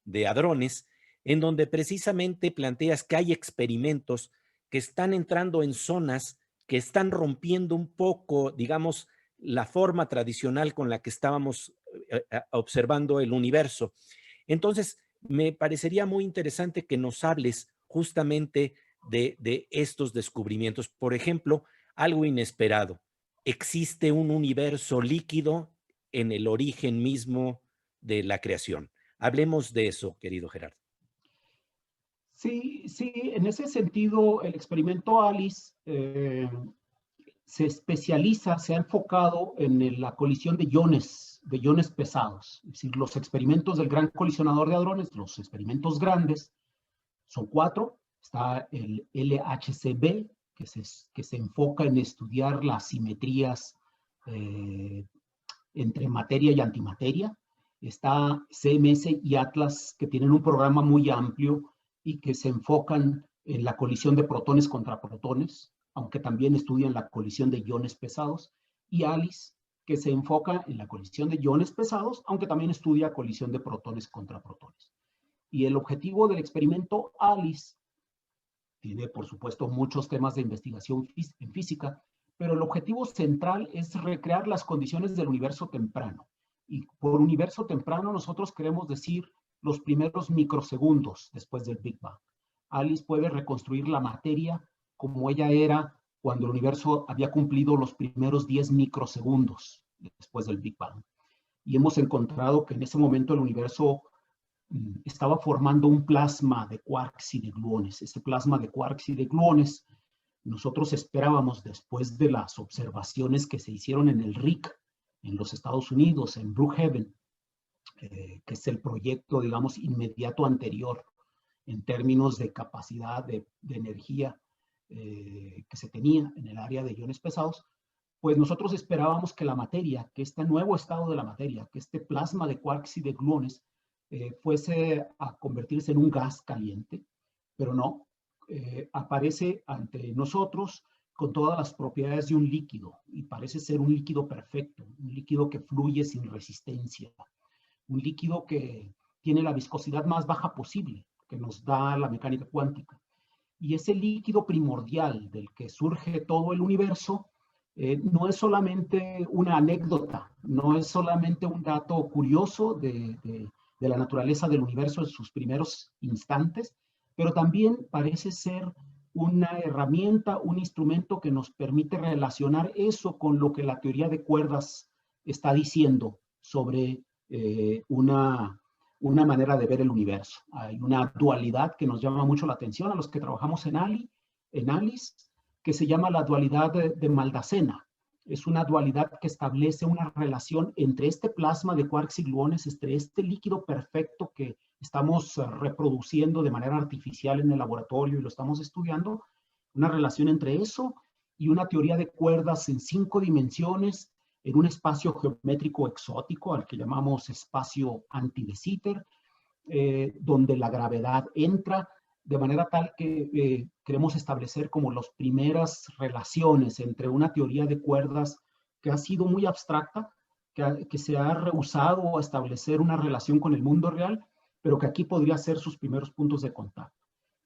B: de hadrones, en donde precisamente planteas que hay experimentos que están entrando en zonas que están rompiendo un poco, digamos, la forma tradicional con la que estábamos observando el universo. Entonces, me parecería muy interesante que nos hables justamente de estos descubrimientos. Por ejemplo, algo inesperado. Existe un universo líquido en el origen mismo de la creación. Hablemos de eso, querido Gerardo.
E: Sí, sí, en ese sentido, el experimento ALICE se especializa, se ha enfocado en la colisión de iones pesados. Es decir, los experimentos del gran colisionador de hadrones, los experimentos grandes, son 4. Está el LHCb, que se enfoca en estudiar las simetrías entre materia y antimateria. Está CMS y Atlas, que tienen un programa muy amplio y que se enfocan en la colisión de protones contra protones, aunque también estudian la colisión de iones pesados. Y ALICE, que se enfoca en la colisión de iones pesados, aunque también estudia colisión de protones contra protones. Y el objetivo del experimento ALICE tiene, por supuesto, muchos temas de investigación en física, pero el objetivo central es recrear las condiciones del universo temprano. Y por universo temprano nosotros queremos decir los primeros microsegundos después del Big Bang. ALICE puede reconstruir la materia como ella era cuando el universo había cumplido los primeros 10 microsegundos después del Big Bang. Y hemos encontrado que en ese momento el universo estaba formando un plasma de quarks y de gluones. Ese plasma de quarks y de gluones, nosotros esperábamos, después de las observaciones que se hicieron en el RIC, en los Estados Unidos, en Brookhaven, que es el proyecto, digamos, inmediato anterior en términos de capacidad de energía que se tenía en el área de iones pesados, pues nosotros esperábamos que la materia, que este nuevo estado de la materia, que este plasma de quarks y de gluones, fuese a convertirse en un gas caliente, pero no, aparece ante nosotros con todas las propiedades de un líquido y parece ser un líquido perfecto, un líquido que fluye sin resistencia, un líquido que tiene la viscosidad más baja posible que nos da la mecánica cuántica. Y ese líquido primordial del que surge todo el universo no es solamente una anécdota, no es solamente un dato curioso de la naturaleza del universo en sus primeros instantes, pero también parece ser una herramienta, un instrumento que nos permite relacionar eso con lo que la teoría de cuerdas está diciendo sobre una manera de ver el universo. Hay una dualidad que nos llama mucho la atención a los que trabajamos en ALICE, que se llama la dualidad de Maldacena. Es una dualidad que establece una relación entre este plasma de quarks y gluones, entre este líquido perfecto que estamos reproduciendo de manera artificial en el laboratorio y lo estamos estudiando, una relación entre eso y una teoría de cuerdas en 5 dimensiones, en un espacio geométrico exótico al que llamamos espacio anti-de Sitter, donde la gravedad entra, de manera tal que queremos establecer como las primeras relaciones entre una teoría de cuerdas que ha sido muy abstracta, que se ha rehusado a establecer una relación con el mundo real, pero que aquí podría ser sus primeros puntos de contacto.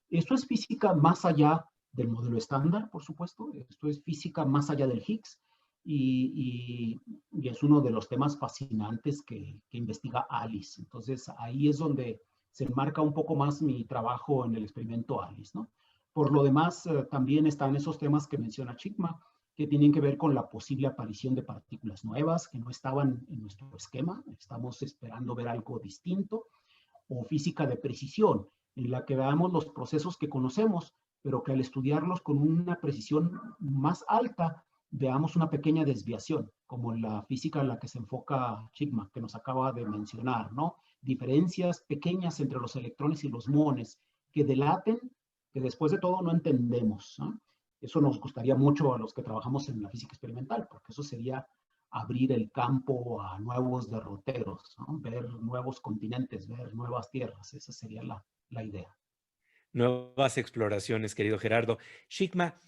E: Esto es física más allá del modelo estándar, por supuesto. Esto es física más allá del Higgs. Y es uno de los temas fascinantes que investiga ALICE. Entonces, ahí es donde se enmarca un poco más mi trabajo en el experimento ALICE, ¿no? Por lo demás, también están esos temas que menciona Chikma, que tienen que ver con la posible aparición de partículas nuevas que no estaban en nuestro esquema. Estamos esperando ver algo distinto. O física de precisión, en la que veamos los procesos que conocemos, pero que al estudiarlos con una precisión más alta, veamos una pequeña desviación, como la física en la que se enfoca Chikma, que nos acaba de mencionar, ¿no? diferencias pequeñas entre los electrones y los muones que delaten que después de todo no entendemos, ¿no? Eso nos gustaría mucho a los que trabajamos en la física experimental, porque eso sería abrir el campo a nuevos derroteros, ¿no? Ver nuevos continentes, ver nuevas tierras. Esa sería la idea.
B: Nuevas exploraciones, querido Gerardo. Shikma,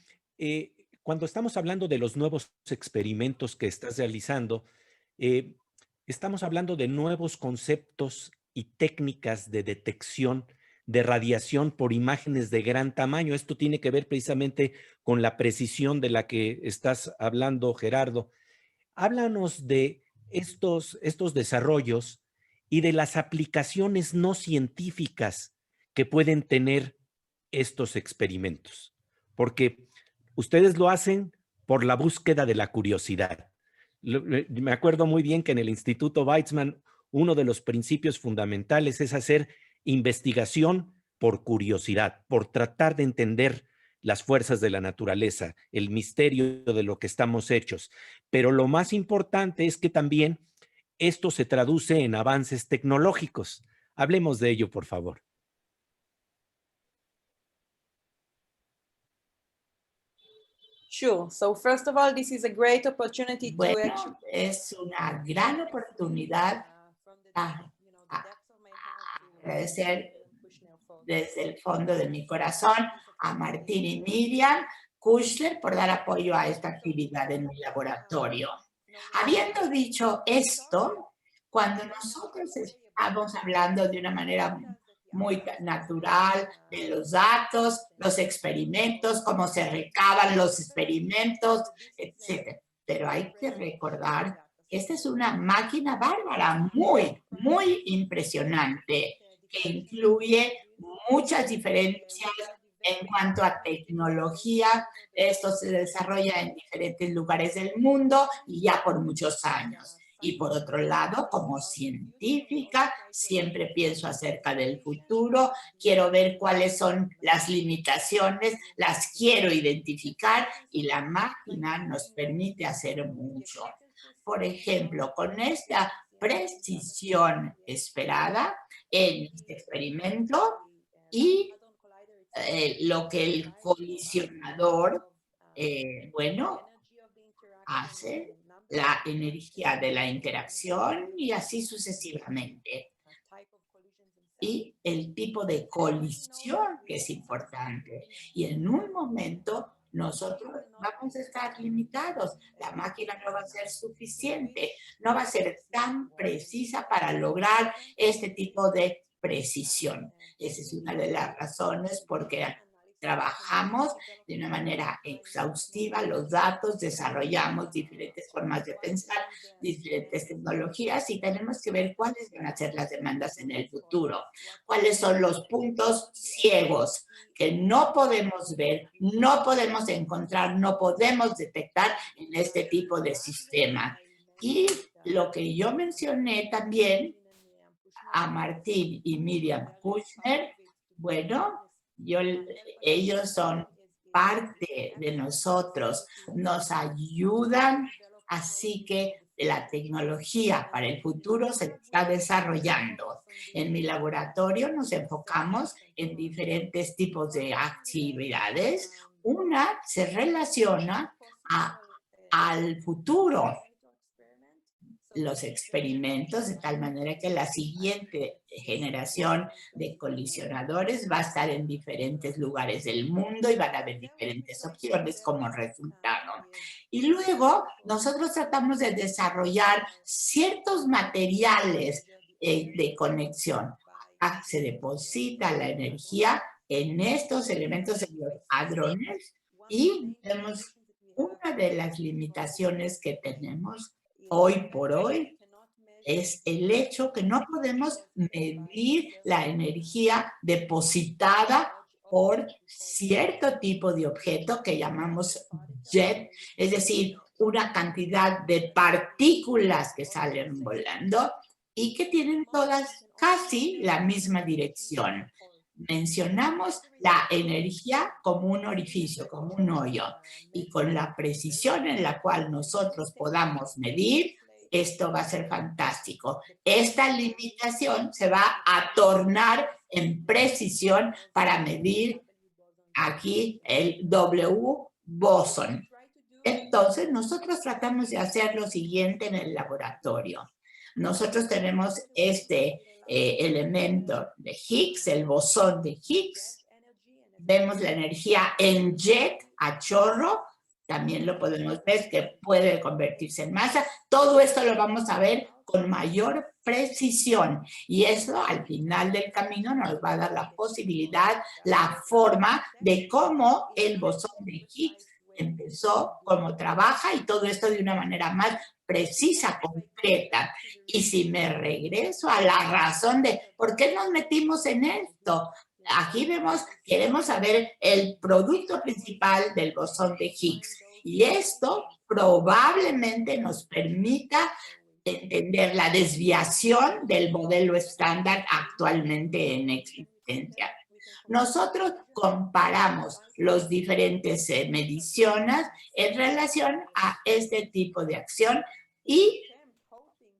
B: cuando estamos hablando de los nuevos experimentos que estás realizando, estamos hablando de nuevos conceptos y técnicas de detección de radiación por imágenes de gran tamaño. Esto tiene que ver precisamente con la precisión de la que estás hablando, Gerardo. Háblanos de estos desarrollos y de las aplicaciones no científicas que pueden tener estos experimentos, porque ustedes lo hacen por la búsqueda de la curiosidad. Me acuerdo muy bien que en el Instituto Weizmann uno de los principios fundamentales es hacer investigación por curiosidad, por tratar de entender las fuerzas de la naturaleza, el misterio de lo que estamos hechos. Pero lo más importante es que también esto se traduce en avances tecnológicos. Hablemos de ello, por favor.
C: Sure. So first of all, this is a great opportunity to actually,
D: Bueno, es una gran oportunidad agradecer desde el fondo de mi corazón a Martín y Miriam Kushner por dar apoyo a esta actividad en mi laboratorio. Habiendo dicho esto, cuando nosotros estamos hablando de una manera muy natural de los datos, los experimentos, cómo se recaban los experimentos, etc. Pero hay que recordar que esta es una máquina bárbara, muy, muy impresionante, que incluye muchas diferencias en cuanto a tecnología. Esto se desarrolla en diferentes lugares del mundo y ya por muchos años. Y por otro lado, como científica, siempre pienso acerca del futuro, quiero ver cuáles son las limitaciones, las quiero identificar y la máquina nos permite hacer mucho. Por ejemplo, con esta precisión esperada en este experimento y lo que el colisionador, hace, la energía de la interacción y así sucesivamente. Y el tipo de colisión que es importante. Y en un momento nosotros vamos a estar limitados. La máquina no va a ser suficiente, no va a ser tan precisa para lograr este tipo de precisión. Esa es una de las razones por qué trabajamos de una manera exhaustiva los datos, desarrollamos diferentes formas de pensar, diferentes tecnologías y tenemos que ver cuáles van a ser las demandas en el futuro, cuáles son los puntos ciegos que no podemos ver, no podemos encontrar, no podemos detectar en este tipo de sistema. Y lo que yo mencioné también a Martín y Miriam Kushner, bueno, ellos son parte de nosotros, nos ayudan, así que la tecnología para el futuro se está desarrollando. En mi laboratorio nos enfocamos en diferentes tipos de actividades. Una se relaciona al futuro, los experimentos, de tal manera que la siguiente generación de colisionadores va a estar en diferentes lugares del mundo y van a haber diferentes opciones como resultado. Y luego nosotros tratamos de desarrollar ciertos materiales de conexión. Se deposita la energía en estos elementos, en los hadrones, y vemos una de las limitaciones que tenemos hoy por hoy es el hecho que no podemos medir la energía depositada por cierto tipo de objeto que llamamos jet, es decir, una cantidad de partículas que salen volando y que tienen todas casi la misma dirección. Mencionamos la energía como un orificio, como un hoyo, y con la precisión en la cual nosotros podamos medir, esto va a ser fantástico. Esta limitación se va a tornar en precisión para medir aquí el W boson. Entonces, nosotros tratamos de hacer lo siguiente en el laboratorio. Nosotros tenemos este elemento de Higgs, el bosón de Higgs. Vemos la energía en jet, a chorro. También lo podemos ver que puede convertirse en masa. Todo esto lo vamos a ver con mayor precisión. Y eso al final del camino nos va a dar la posibilidad, la forma de cómo el bosón de Higgs empezó, cómo trabaja y todo esto de una manera más precisa, concreta. Y si me regreso a la razón de por qué nos metimos en esto, aquí vemos, queremos saber el producto principal del bosón de Higgs. Y esto probablemente nos permita entender la desviación del modelo estándar actualmente en existencia. Nosotros comparamos los diferentes mediciones en relación a este tipo de acción y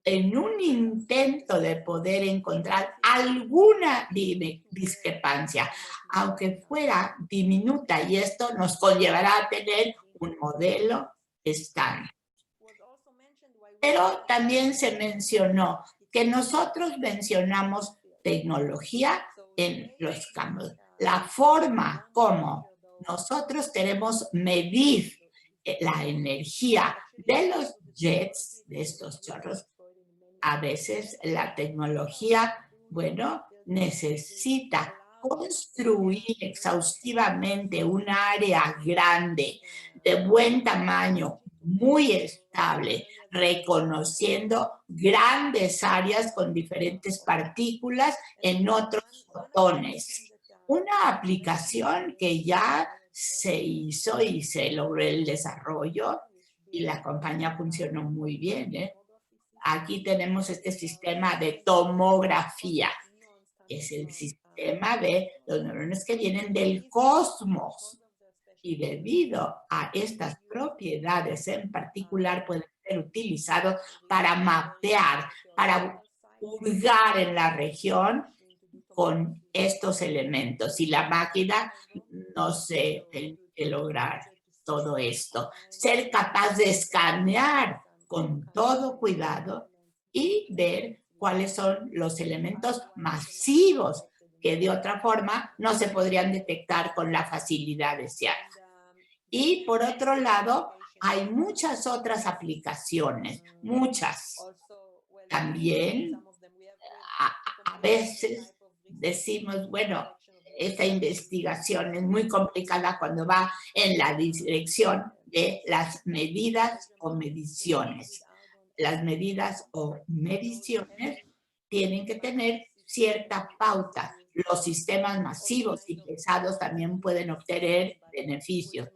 D: en un intento de poder encontrar alguna discrepancia, aunque fuera diminuta, y esto nos conllevará a tener un modelo estándar. Pero también se mencionó que nosotros mencionamos tecnología en los campos. La forma como nosotros queremos medir la energía de los jets, de estos chorros, a veces la tecnología, bueno, necesita construir exhaustivamente un área grande, de buen tamaño, muy estable, reconociendo grandes áreas con diferentes partículas en otros fotones. Una aplicación que ya se hizo y se logró el desarrollo y la compañía funcionó muy bien, ¿eh? Aquí tenemos este sistema de tomografía. Es el sistema de los neurones que vienen del cosmos. Y debido a estas propiedades en particular pueden ser utilizados para mapear, para hurgar en la región con estos elementos. Y la máquina no se tiene que lograr todo esto. Ser capaz de escanear con todo cuidado y ver cuáles son los elementos masivos que de otra forma no se podrían detectar con la facilidad deseada. Y por otro lado, hay muchas otras aplicaciones, muchas. También a veces decimos, bueno, esta investigación es muy complicada cuando va en la dirección de las medidas o mediciones. Las medidas o mediciones tienen que tener cierta pauta. Los sistemas masivos y pesados también pueden obtener beneficios.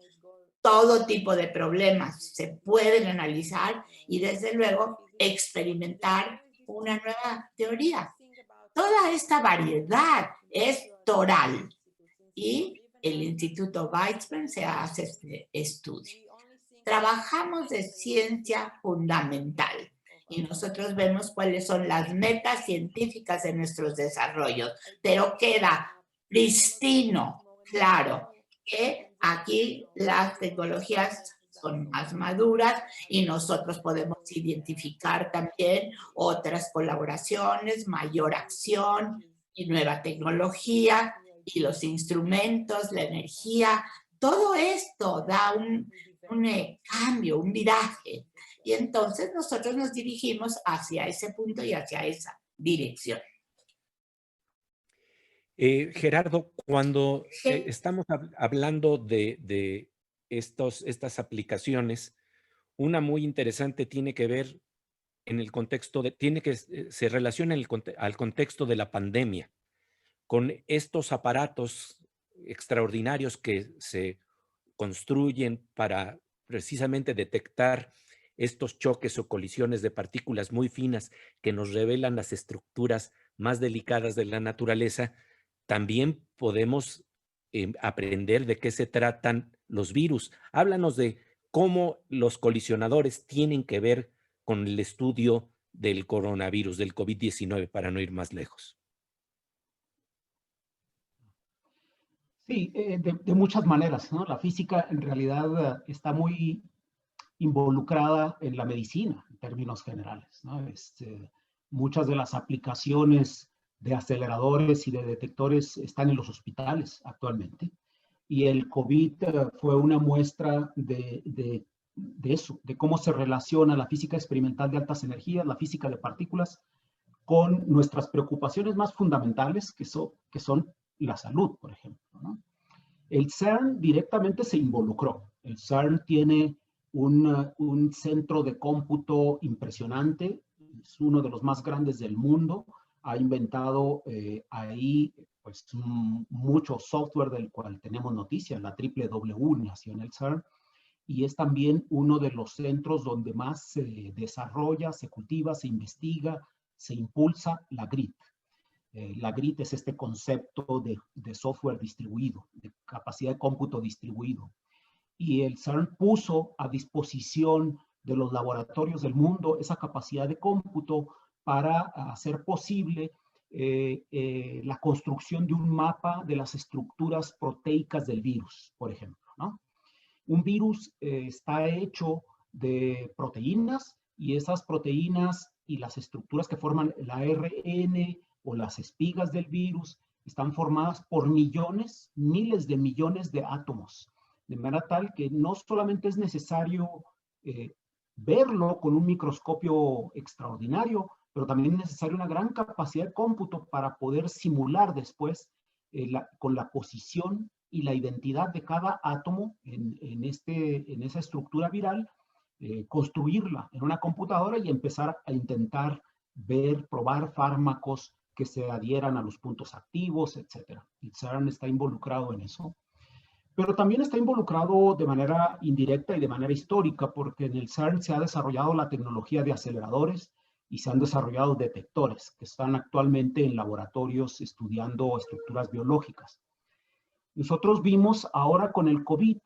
D: Todo tipo de problemas se pueden analizar y desde luego experimentar una nueva teoría. Toda esta variedad es toral y el Instituto Weizmann se hace este estudio. Trabajamos de ciencia fundamental y nosotros vemos cuáles son las metas científicas de nuestros desarrollos, pero queda pristino, claro, que aquí las tecnologías son más maduras y nosotros podemos identificar también otras colaboraciones, mayor acción y nueva tecnología y los instrumentos, la energía, todo esto da un cambio, un viraje. Y entonces nosotros nos dirigimos hacia ese punto y hacia esa dirección.
B: Gerardo, cuando
D: Sí.
B: estamos hablando de estas aplicaciones, una muy interesante tiene que ver en el contexto se relaciona al contexto de la pandemia, con estos aparatos extraordinarios que se construyen para precisamente detectar estos choques o colisiones de partículas muy finas que nos revelan las estructuras más delicadas de la naturaleza. También podemos aprender de qué se tratan los virus. Háblanos de cómo los colisionadores tienen que ver con el estudio del coronavirus, del COVID-19, para no ir más lejos?
E: Sí, de muchas maneras, ¿no? La física en realidad está muy involucrada en la medicina, en términos generales, ¿no? Muchas de las aplicaciones de aceleradores y de detectores están en los hospitales actualmente. Y el COVID fue una muestra de eso, de cómo se relaciona la física experimental de altas energías, la física de partículas, con nuestras preocupaciones más fundamentales, que son la salud, por ejemplo, ¿no? El CERN directamente se involucró. El CERN tiene un centro de cómputo impresionante, es uno de los más grandes del mundo, ha inventado ahí pues mucho software del cual tenemos noticias, la W nació en el CERN, y es también uno de los centros donde más se desarrolla, se cultiva, se investiga, se impulsa la GRID. La GRID es este concepto de software distribuido, de capacidad de cómputo distribuido. Y el CERN puso a disposición de los laboratorios del mundo esa capacidad de cómputo para hacer posible la construcción de un mapa de las estructuras proteicas del virus, por ejemplo, ¿no? Un virus está hecho de proteínas, y esas proteínas y las estructuras que forman el ARN o las espigas del virus están formadas por millones, miles de millones de átomos, de manera tal que no solamente es necesario verlo con un microscopio extraordinario, pero también es necesaria una gran capacidad de cómputo para poder simular después con la posición y la identidad de cada átomo en esa estructura viral, construirla en una computadora y empezar a intentar probar fármacos que se adhieran a los puntos activos, etc. El CERN está involucrado en eso. Pero también está involucrado de manera indirecta y de manera histórica, porque en el CERN se ha desarrollado la tecnología de aceleradores y se han desarrollado detectores que están actualmente en laboratorios estudiando estructuras biológicas. Nosotros vimos ahora con el COVID,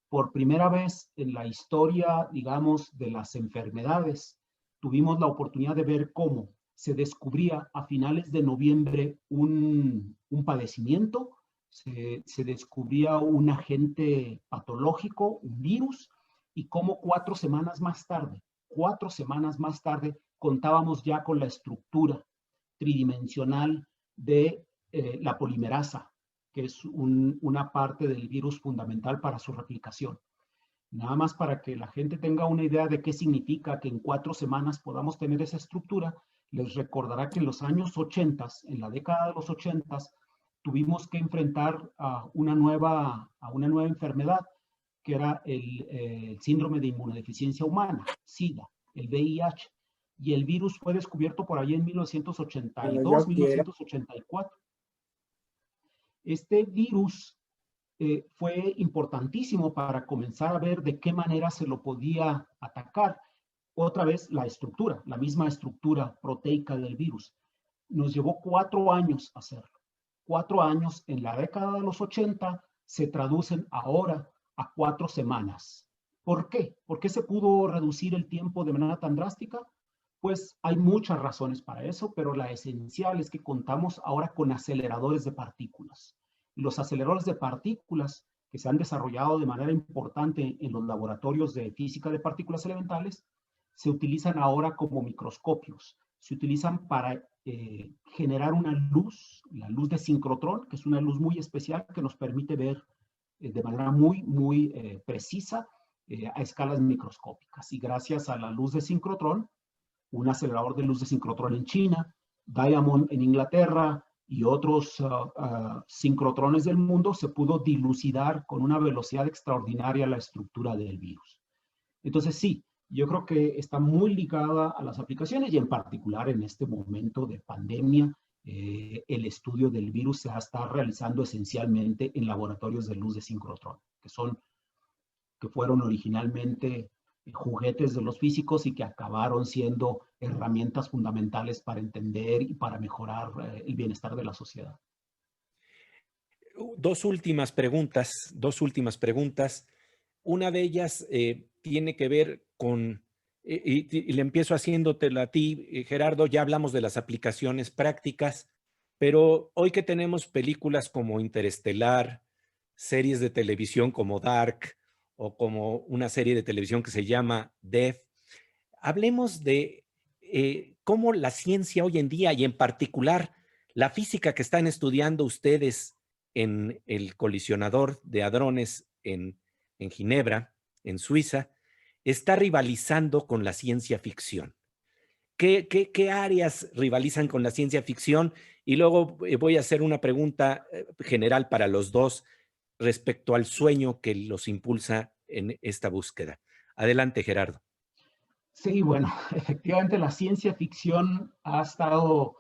E: por primera vez en la historia, digamos, de las enfermedades, tuvimos la oportunidad de ver cómo se descubría a finales de noviembre un padecimiento, se descubría un agente patológico, un virus, y cómo 4 semanas más tarde, contábamos ya con la estructura tridimensional de la polimerasa, que es una parte del virus fundamental para su replicación. Nada más para que la gente tenga una idea de qué significa que en 4 semanas podamos tener esa estructura, les recordará que en los años 80, en la década de los 80, tuvimos que enfrentar a una nueva enfermedad, que era el síndrome de inmunodeficiencia humana, SIDA, el VIH. Y el virus fue descubierto por ahí en 1982, 1984. Este virus fue importantísimo para comenzar a ver de qué manera se lo podía atacar. Otra vez la misma estructura proteica del virus. Nos llevó 4 años hacerlo. 4 años en la década de los 80 se traducen ahora a 4 semanas. ¿Por qué? ¿Por qué se pudo reducir el tiempo de manera tan drástica? Pues hay muchas razones para eso, pero la esencial es que contamos ahora con aceleradores de partículas. Los aceleradores de partículas que se han desarrollado de manera importante en los laboratorios de física de partículas elementales se utilizan ahora como microscopios. Se utilizan para generar una luz, la luz de sincrotrón, que es una luz muy especial que nos permite ver de manera muy precisa a escalas microscópicas. Y gracias a la luz de sincrotrón, un acelerador de luz de sincrotrón en China, Diamond en Inglaterra y otros sincrotrones del mundo, se pudo dilucidar con una velocidad extraordinaria la estructura del virus. Entonces sí, yo creo que está muy ligada a las aplicaciones, y en particular en este momento de pandemia, el estudio del virus se está realizando esencialmente en laboratorios de luz de sincrotrón, que fueron originalmente juguetes de los físicos y que acabaron siendo herramientas fundamentales para entender y para mejorar el bienestar de la sociedad.
B: Dos últimas preguntas. Una de ellas tiene que ver con y le empiezo haciéndotelo a ti, Gerardo. Ya hablamos de las aplicaciones prácticas, pero hoy que tenemos películas como Interestelar, series de televisión como Dark o como una serie de televisión que se llama Death, hablemos de cómo la ciencia hoy en día y en particular la física que están estudiando ustedes en el colisionador de hadrones en Ginebra, en Suiza, está rivalizando con la ciencia ficción. ¿Qué áreas rivalizan con la ciencia ficción? Y luego voy a hacer una pregunta general para los dos respecto al sueño que los impulsa en esta búsqueda. Adelante, Gerardo.
E: Sí, bueno, efectivamente la ciencia ficción ha estado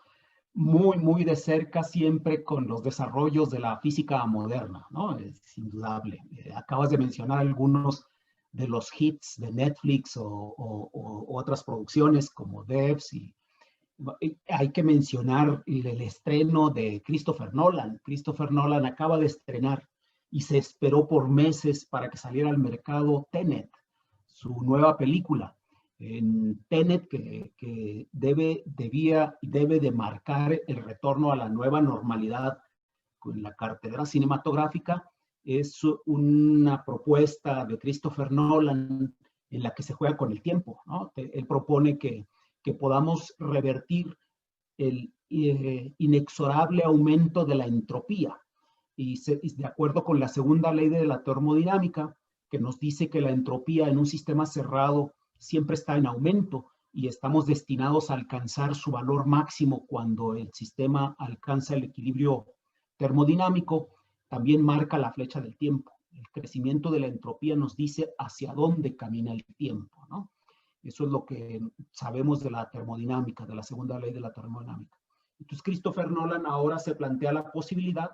E: muy de cerca siempre con los desarrollos de la física moderna, ¿no? Es indudable. Acabas de mencionar algunos de los hits de Netflix o otras producciones como Devs, y hay que mencionar el estreno de Christopher Nolan. Christopher Nolan acaba de estrenar y se esperó por meses para que saliera al mercado Tenet, su nueva película. En Tenet, que debe de marcar el retorno a la nueva normalidad con la cartelera cinematográfica. Es una propuesta de Christopher Nolan en la que se juega con el tiempo, ¿no? Él propone que podamos revertir el inexorable aumento de la entropía. Y de acuerdo con la segunda ley de la termodinámica, que nos dice que la entropía en un sistema cerrado siempre está en aumento y estamos destinados a alcanzar su valor máximo cuando el sistema alcanza el equilibrio termodinámico, también marca la flecha del tiempo. El crecimiento de la entropía nos dice hacia dónde camina el tiempo, ¿no? Eso es lo que sabemos de la termodinámica, de la segunda ley de la termodinámica. Entonces, Christopher Nolan ahora se plantea la posibilidad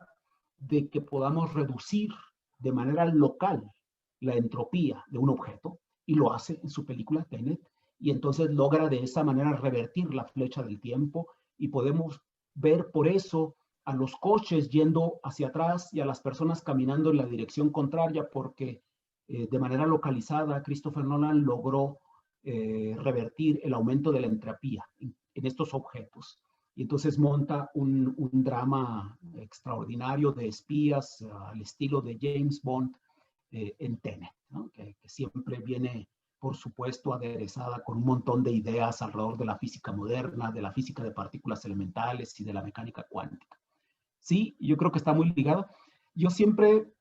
E: de que podamos reducir de manera local la entropía de un objeto, y lo hace en su película Tenet, y entonces logra de esa manera revertir la flecha del tiempo, y podemos ver por eso a los coches yendo hacia atrás y a las personas caminando en la dirección contraria, porque de manera localizada Christopher Nolan logró revertir el aumento de la entropía en estos objetos. Y entonces monta un drama extraordinario de espías al estilo de James Bond en Tenet, ¿no? que siempre viene, por supuesto, aderezada con un montón de ideas alrededor de la física moderna, de la física de partículas elementales y de la mecánica cuántica. Sí, yo creo que está muy ligado. Yo siempre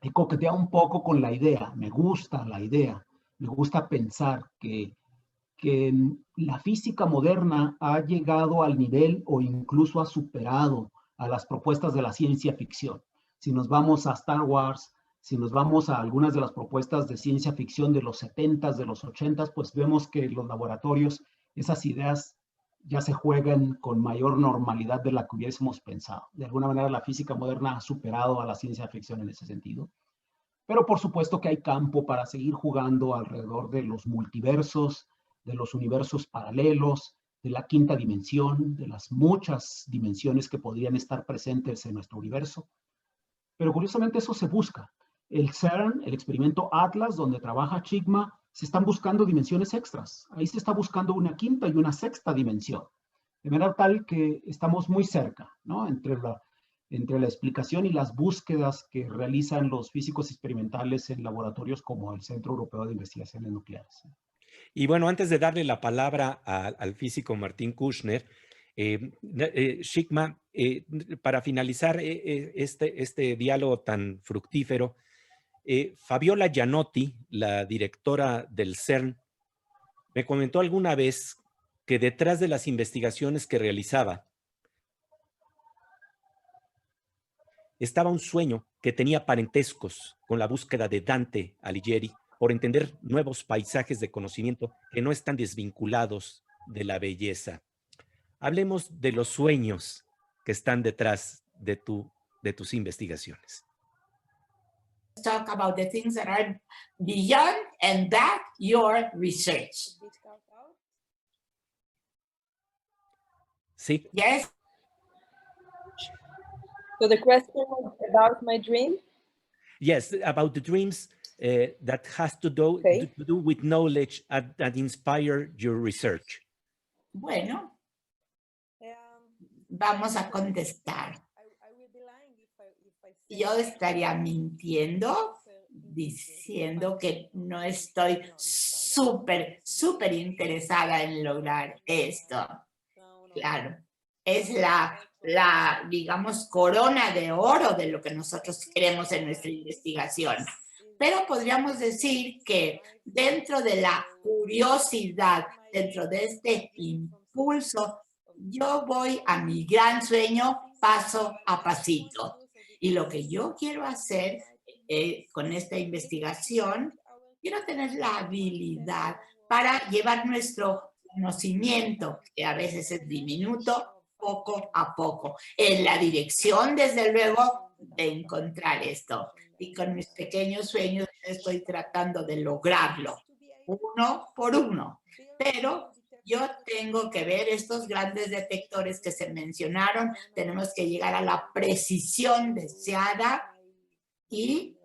E: he coqueteado un poco con la idea, me gusta la idea, me gusta pensar que la física moderna ha llegado al nivel o incluso ha superado a las propuestas de la ciencia ficción. Si nos vamos a Star Wars, si nos vamos a algunas de las propuestas de ciencia ficción de los 70s, de los 80s, pues vemos que en los laboratorios esas ideas ya se juegan con mayor normalidad de la que hubiésemos pensado. De alguna manera la física moderna ha superado a la ciencia ficción en ese sentido. Pero por supuesto que hay campo para seguir jugando alrededor de los multiversos, de los universos paralelos, de la quinta dimensión, de las muchas dimensiones que podrían estar presentes en nuestro universo. Pero curiosamente eso se busca. El CERN, el experimento Atlas, donde trabaja Chigma, se están buscando dimensiones extras. Ahí se está buscando una quinta y una sexta dimensión. De manera tal que estamos muy cerca, ¿no? Entre la explicación y las búsquedas que realizan los físicos experimentales en laboratorios como el Centro Europeo de Investigaciones Nucleares.
B: Y bueno, antes de darle la palabra al físico Martín Kushner, Chigma, para finalizar este diálogo tan fructífero, Fabiola Gianotti, la directora del CERN, me comentó alguna vez que detrás de las investigaciones que realizaba estaba un sueño que tenía parentescos con la búsqueda de Dante Alighieri por entender nuevos paisajes de conocimiento que no están desvinculados de la belleza. Hablemos de los sueños que están detrás de tus investigaciones.
D: Talk about the things that are beyond and that your research.
B: Sí.
D: Yes.
C: So the question was about my dream?
B: Yes, about the dreams that has to do,
C: Okay.
B: to do with knowledge that inspire your research?
D: Bueno, vamos a contestar. Yo estaría mintiendo diciendo que no estoy súper interesada en lograr esto. Claro, es la, digamos, corona de oro de lo que nosotros queremos en nuestra investigación. Pero podríamos decir que dentro de la curiosidad, dentro de este impulso, yo voy a mi gran sueño paso a pasito. Y lo que yo quiero hacer con esta investigación, quiero tener la habilidad para llevar nuestro conocimiento, que a veces es diminuto, poco a poco, en la dirección, desde luego, de encontrar esto. Y con mis pequeños sueños estoy tratando de lograrlo, uno por uno. Pero yo tengo que ver estos grandes detectores que se mencionaron, tenemos que llegar a la precisión deseada y,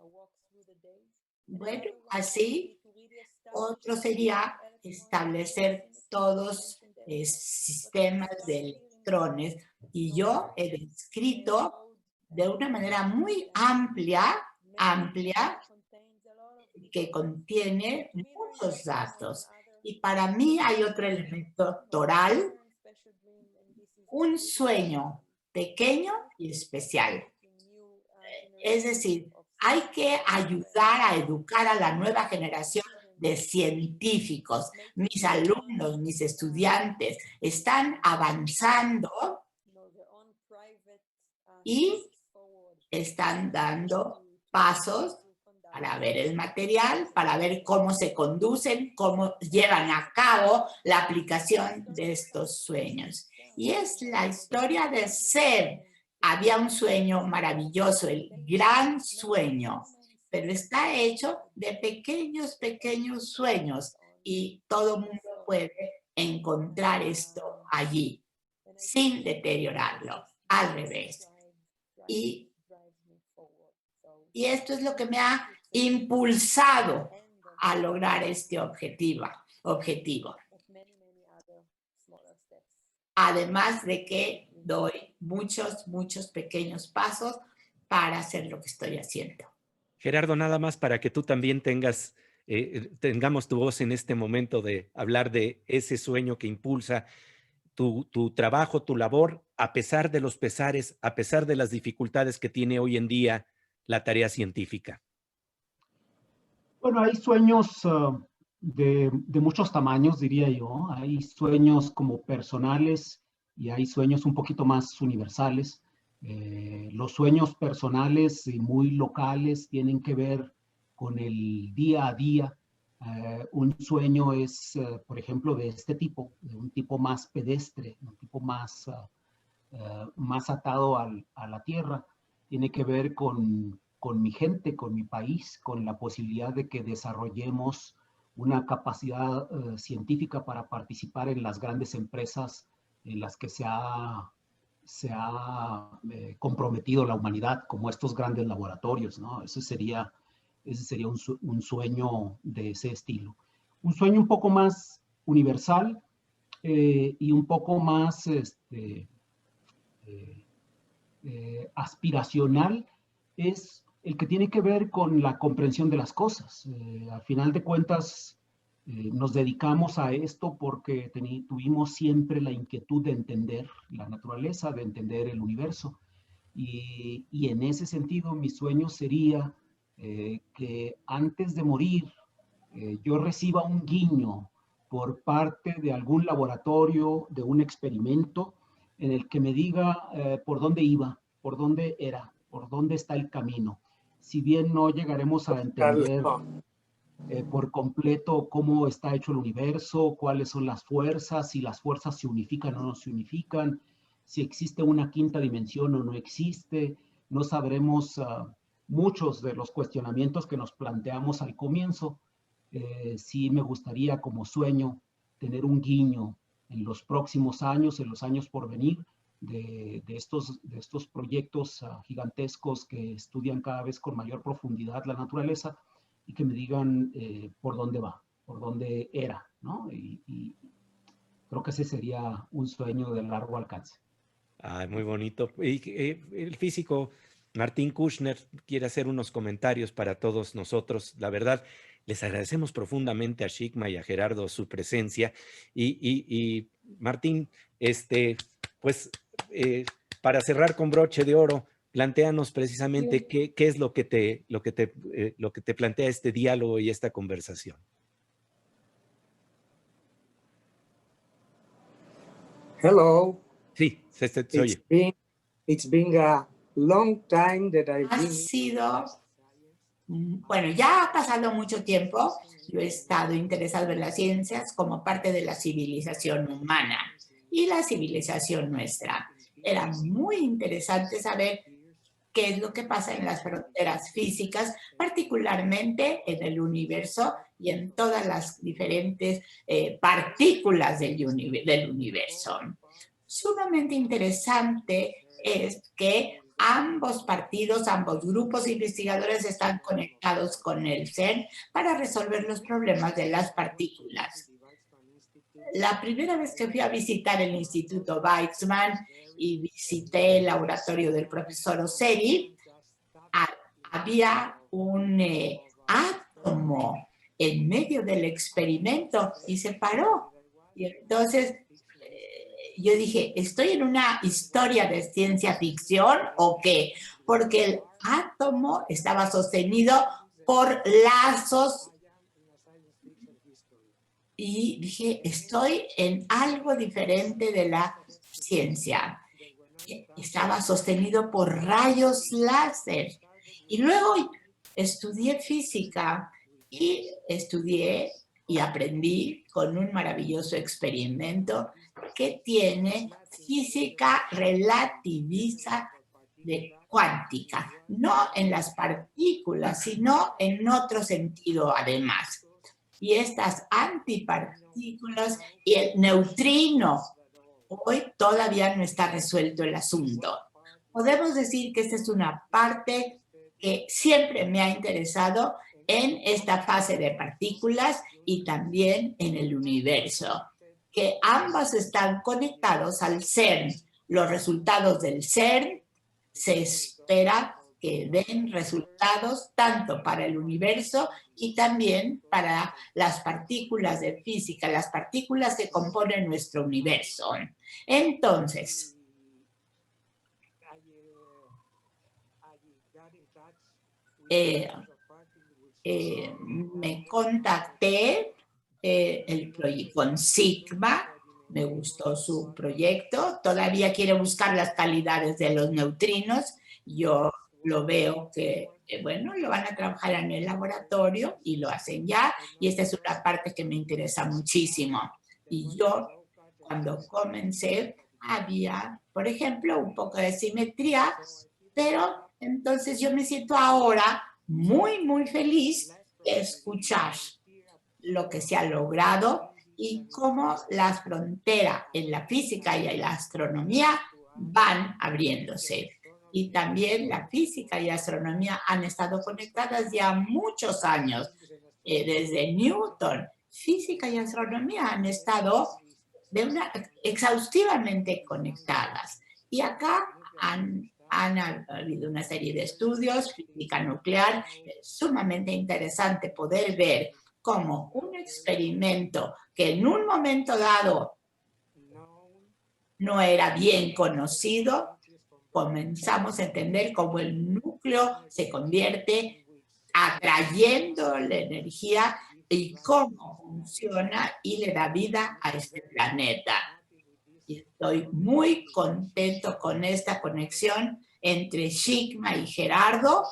D: bueno, así otro sería establecer todos sistemas de electrones y yo he descrito de una manera muy amplia, que contiene muchos datos. Y para mí hay otro elemento toral, un sueño pequeño y especial. Es decir, hay que ayudar a educar a la nueva generación de científicos. Mis alumnos, mis estudiantes están avanzando y están dando pasos para ver el material, para ver cómo se conducen, cómo llevan a cabo la aplicación de estos sueños. Y es la historia de SEB. Había un sueño maravilloso, el gran sueño, pero está hecho de pequeños sueños y todo mundo puede encontrar esto allí, sin deteriorarlo, al revés. Y esto es lo que me ha impulsado a lograr este objetivo. Además de que doy muchos pequeños pasos para hacer lo que estoy haciendo.
B: Gerardo, nada más para que tú también tengamos tu voz en este momento de hablar de ese sueño que impulsa tu trabajo, tu labor, a pesar de los pesares, a pesar de las dificultades que tiene hoy en día la tarea científica.
E: Bueno, hay sueños de muchos tamaños, diría yo. Hay sueños como personales y hay sueños un poquito más universales. Los sueños personales y muy locales tienen que ver con el día a día. Un sueño es, por ejemplo, de este tipo, de un tipo más pedestre, un tipo más atado a la tierra. Tiene que ver con mi gente, con mi país, con la posibilidad de que desarrollemos una capacidad científica para participar en las grandes empresas en las que se ha comprometido la humanidad, como estos grandes laboratorios, ¿no? Ese sería un sueño de ese estilo. Un sueño un poco más universal y un poco más aspiracional es el que tiene que ver con la comprensión de las cosas. Al final de cuentas, nos dedicamos a esto porque tuvimos siempre la inquietud de entender la naturaleza, de entender el universo. Y en ese sentido, mi sueño sería que antes de morir, yo reciba un guiño por parte de algún laboratorio, de un experimento, en el que me diga por dónde iba, por dónde era, por dónde está el camino. Si bien no llegaremos a entender por completo cómo está hecho el universo, cuáles son las fuerzas, si las fuerzas se unifican o no se unifican, si existe una quinta dimensión o no existe, no sabremos muchos de los cuestionamientos que nos planteamos al comienzo. Sí me gustaría como sueño tener un guiño en los próximos años, en los años por venir, de estos proyectos gigantescos que estudian cada vez con mayor profundidad la naturaleza, y que me digan por dónde va, por dónde era, ¿no? Y creo que ese sería un sueño de largo alcance.
B: Ah, muy bonito. Y el físico Martín Kushner quiere hacer unos comentarios para todos nosotros. La verdad, les agradecemos profundamente a Shikma y a Gerardo su presencia. Y Martín, pues para cerrar con broche de oro, plantéanos precisamente qué es lo que te plantea este diálogo y esta conversación.
F: Hello.
B: Sí, se oye.
F: It's been a long time that I've
D: Ha
F: been...
D: sido, bueno, ya ha pasado mucho tiempo. Yo he estado interesado en las ciencias como parte de la civilización humana y la civilización nuestra. Era muy interesante saber qué es lo que pasa en las fronteras físicas, particularmente en el universo y en todas las diferentes partículas del universo. Sumamente interesante es que ambos partidos, ambos grupos de investigadores están conectados con el CERN para resolver los problemas de las partículas. La primera vez que fui a visitar el Instituto Weizmann y visité el laboratorio del profesor Osseri, había un átomo en medio del experimento y se paró. Y entonces yo dije, ¿estoy en una historia de ciencia ficción o qué? Porque el átomo estaba sostenido por lazos y dije, estoy en algo diferente de la ciencia. Estaba sostenido por rayos láser. Y luego estudié física y estudié y aprendí con un maravilloso experimento que tiene física relativista cuántica, no en las partículas, sino en otro sentido además. Y estas antipartículas y el neutrino, hoy todavía no está resuelto el asunto. Podemos decir que esta es una parte que siempre me ha interesado en esta fase de partículas y también en el universo, que ambas están conectados al CERN. Los resultados del CERN se espera que den resultados tanto para el universo y también para las partículas de física, las partículas que componen nuestro universo. Entonces, me contacté con Sigma, me gustó su proyecto, todavía quiere buscar las calidades de los neutrinos, yo lo veo que, bueno, lo van a trabajar en el laboratorio y lo hacen ya, y esta es una parte que me interesa muchísimo. Y yo, cuando comencé, había, por ejemplo, un poco de simetría, pero entonces yo me siento ahora muy, muy feliz de escuchar lo que se ha logrado y cómo las fronteras en la física y en la astronomía van abriéndose. Y también la física y la astronomía han estado conectadas ya muchos años. Desde Newton, física y astronomía han estado exhaustivamente conectadas. Y acá han habido una serie de estudios, física nuclear, sumamente interesante poder ver cómo un experimento que en un momento dado no era bien conocido, comenzamos a entender cómo el núcleo se convierte atrayendo la energía y cómo funciona y le da vida a este planeta. Y estoy muy contento con esta conexión entre Shikma y Gerardo.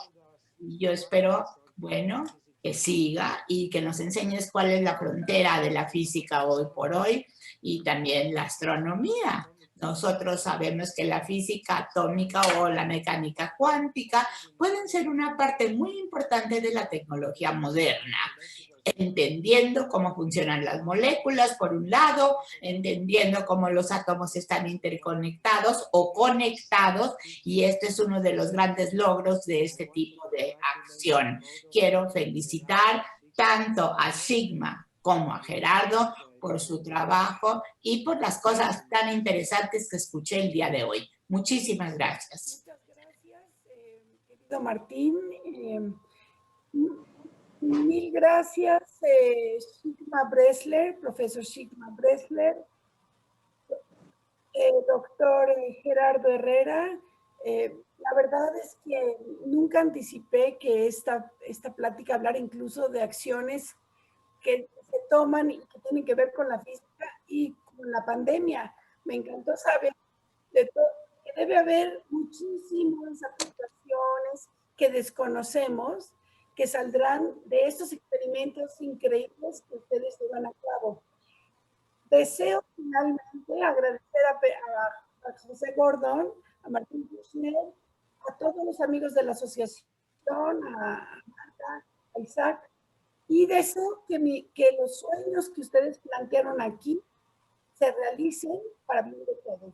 D: Y yo espero, bueno, que siga y que nos enseñes cuál es la frontera de la física hoy por hoy y también la astronomía. Nosotros sabemos que la física atómica o la mecánica cuántica pueden ser una parte muy importante de la tecnología moderna. entendiendo cómo funcionan las moléculas, por un lado, entendiendo cómo los átomos están interconectados o conectados, y este es uno de los grandes logros de este tipo de acción. Quiero felicitar tanto a Sigma como a Gerardo por su trabajo y por las cosas tan interesantes que escuché el día de hoy. Muchísimas gracias.
A: Muchas gracias, querido Martín. Mil gracias, Sigma Bressler, profesor Sigma Bressler, doctor Gerardo Herrera. La verdad es que nunca anticipé que esta plática hablara incluso de acciones que se toman y que tienen que ver con la física y con la pandemia. Me encantó saber de todo, que debe haber muchísimas aplicaciones que desconocemos que saldrán de estos experimentos increíbles que ustedes llevan a cabo. Deseo finalmente agradecer a José Gordon, a Martín Kushner, a todos los amigos de la asociación, a Marta, a Isaac, y deseo que los sueños que ustedes plantearon aquí se realicen para bien de todos.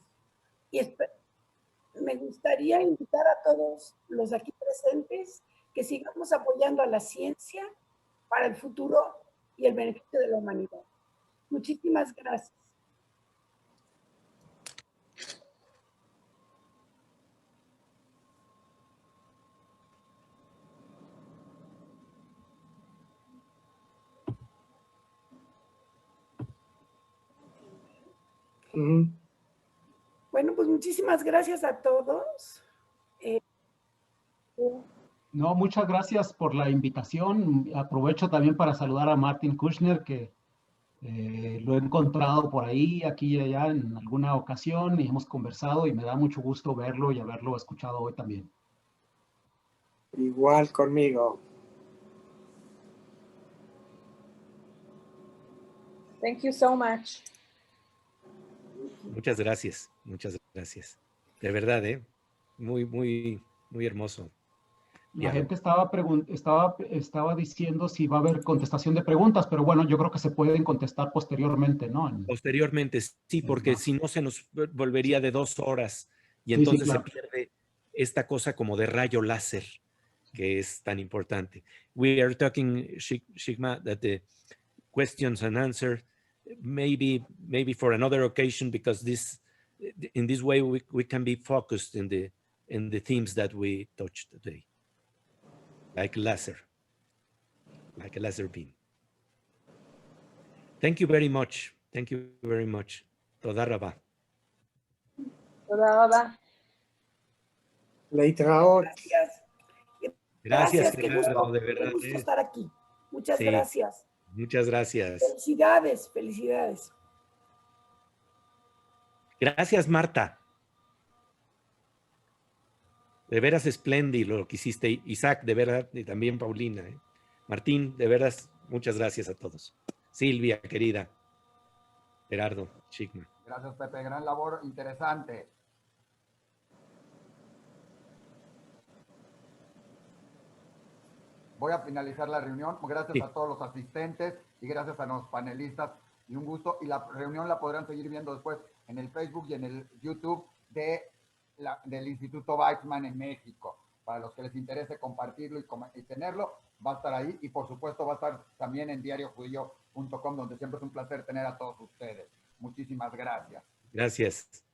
A: Y me gustaría invitar a todos los aquí presentes que sigamos apoyando a la ciencia para el futuro y el beneficio de la humanidad. Muchísimas gracias. Bueno, pues muchísimas gracias a todos.
E: No, muchas gracias por la invitación. Aprovecho también para saludar a Martin Kushner, que lo he encontrado por ahí, aquí y allá en alguna ocasión y hemos conversado y me da mucho gusto verlo y haberlo escuchado hoy también.
F: Igual conmigo.
C: Thank you so much.
B: Muchas gracias, muchas gracias. De verdad, muy, muy, muy hermoso.
E: La gente estaba diciendo si va a haber contestación de preguntas, pero bueno, yo creo que se pueden contestar posteriormente, ¿no?
B: Posteriormente, sí, porque si no se nos volvería de 2 horas y
E: Sí,
B: entonces
E: claro.
B: se pierde esta cosa como de rayo láser que es tan importante. We are talking, Sigma, that the questions and answers maybe for another occasion, because in this way we can be focused in the themes that we touched today, like a laser beam. Thank you very much. Thank you very much. Toda raba.
C: תודה רבה.
F: Leiteraot.
B: Gracias,
A: qué
B: Gerardo,
A: gusto,
B: de verdad.
A: qué gusto estar aquí. Muchas
B: Sí.
A: gracias.
B: Muchas gracias.
A: Felicidades, felicidades.
B: Gracias, Marta. De veras espléndido lo que hiciste, Isaac, de verdad, y también Paulina. Martín, de veras, muchas gracias a todos. Silvia, querida. Gerardo, Sigma.
G: Gracias, Pepe. Gran labor, interesante. Voy a finalizar la reunión. Gracias a todos los asistentes y gracias a los panelistas. Y un gusto. Y la reunión la podrán seguir viendo después en el Facebook y en el YouTube del Instituto Weizmann en México. Para los que les interese compartirlo y tenerlo, va a estar ahí. Y por supuesto va a estar también en diariojudío.com, donde siempre es un placer tener a todos ustedes. Muchísimas gracias.
B: Gracias.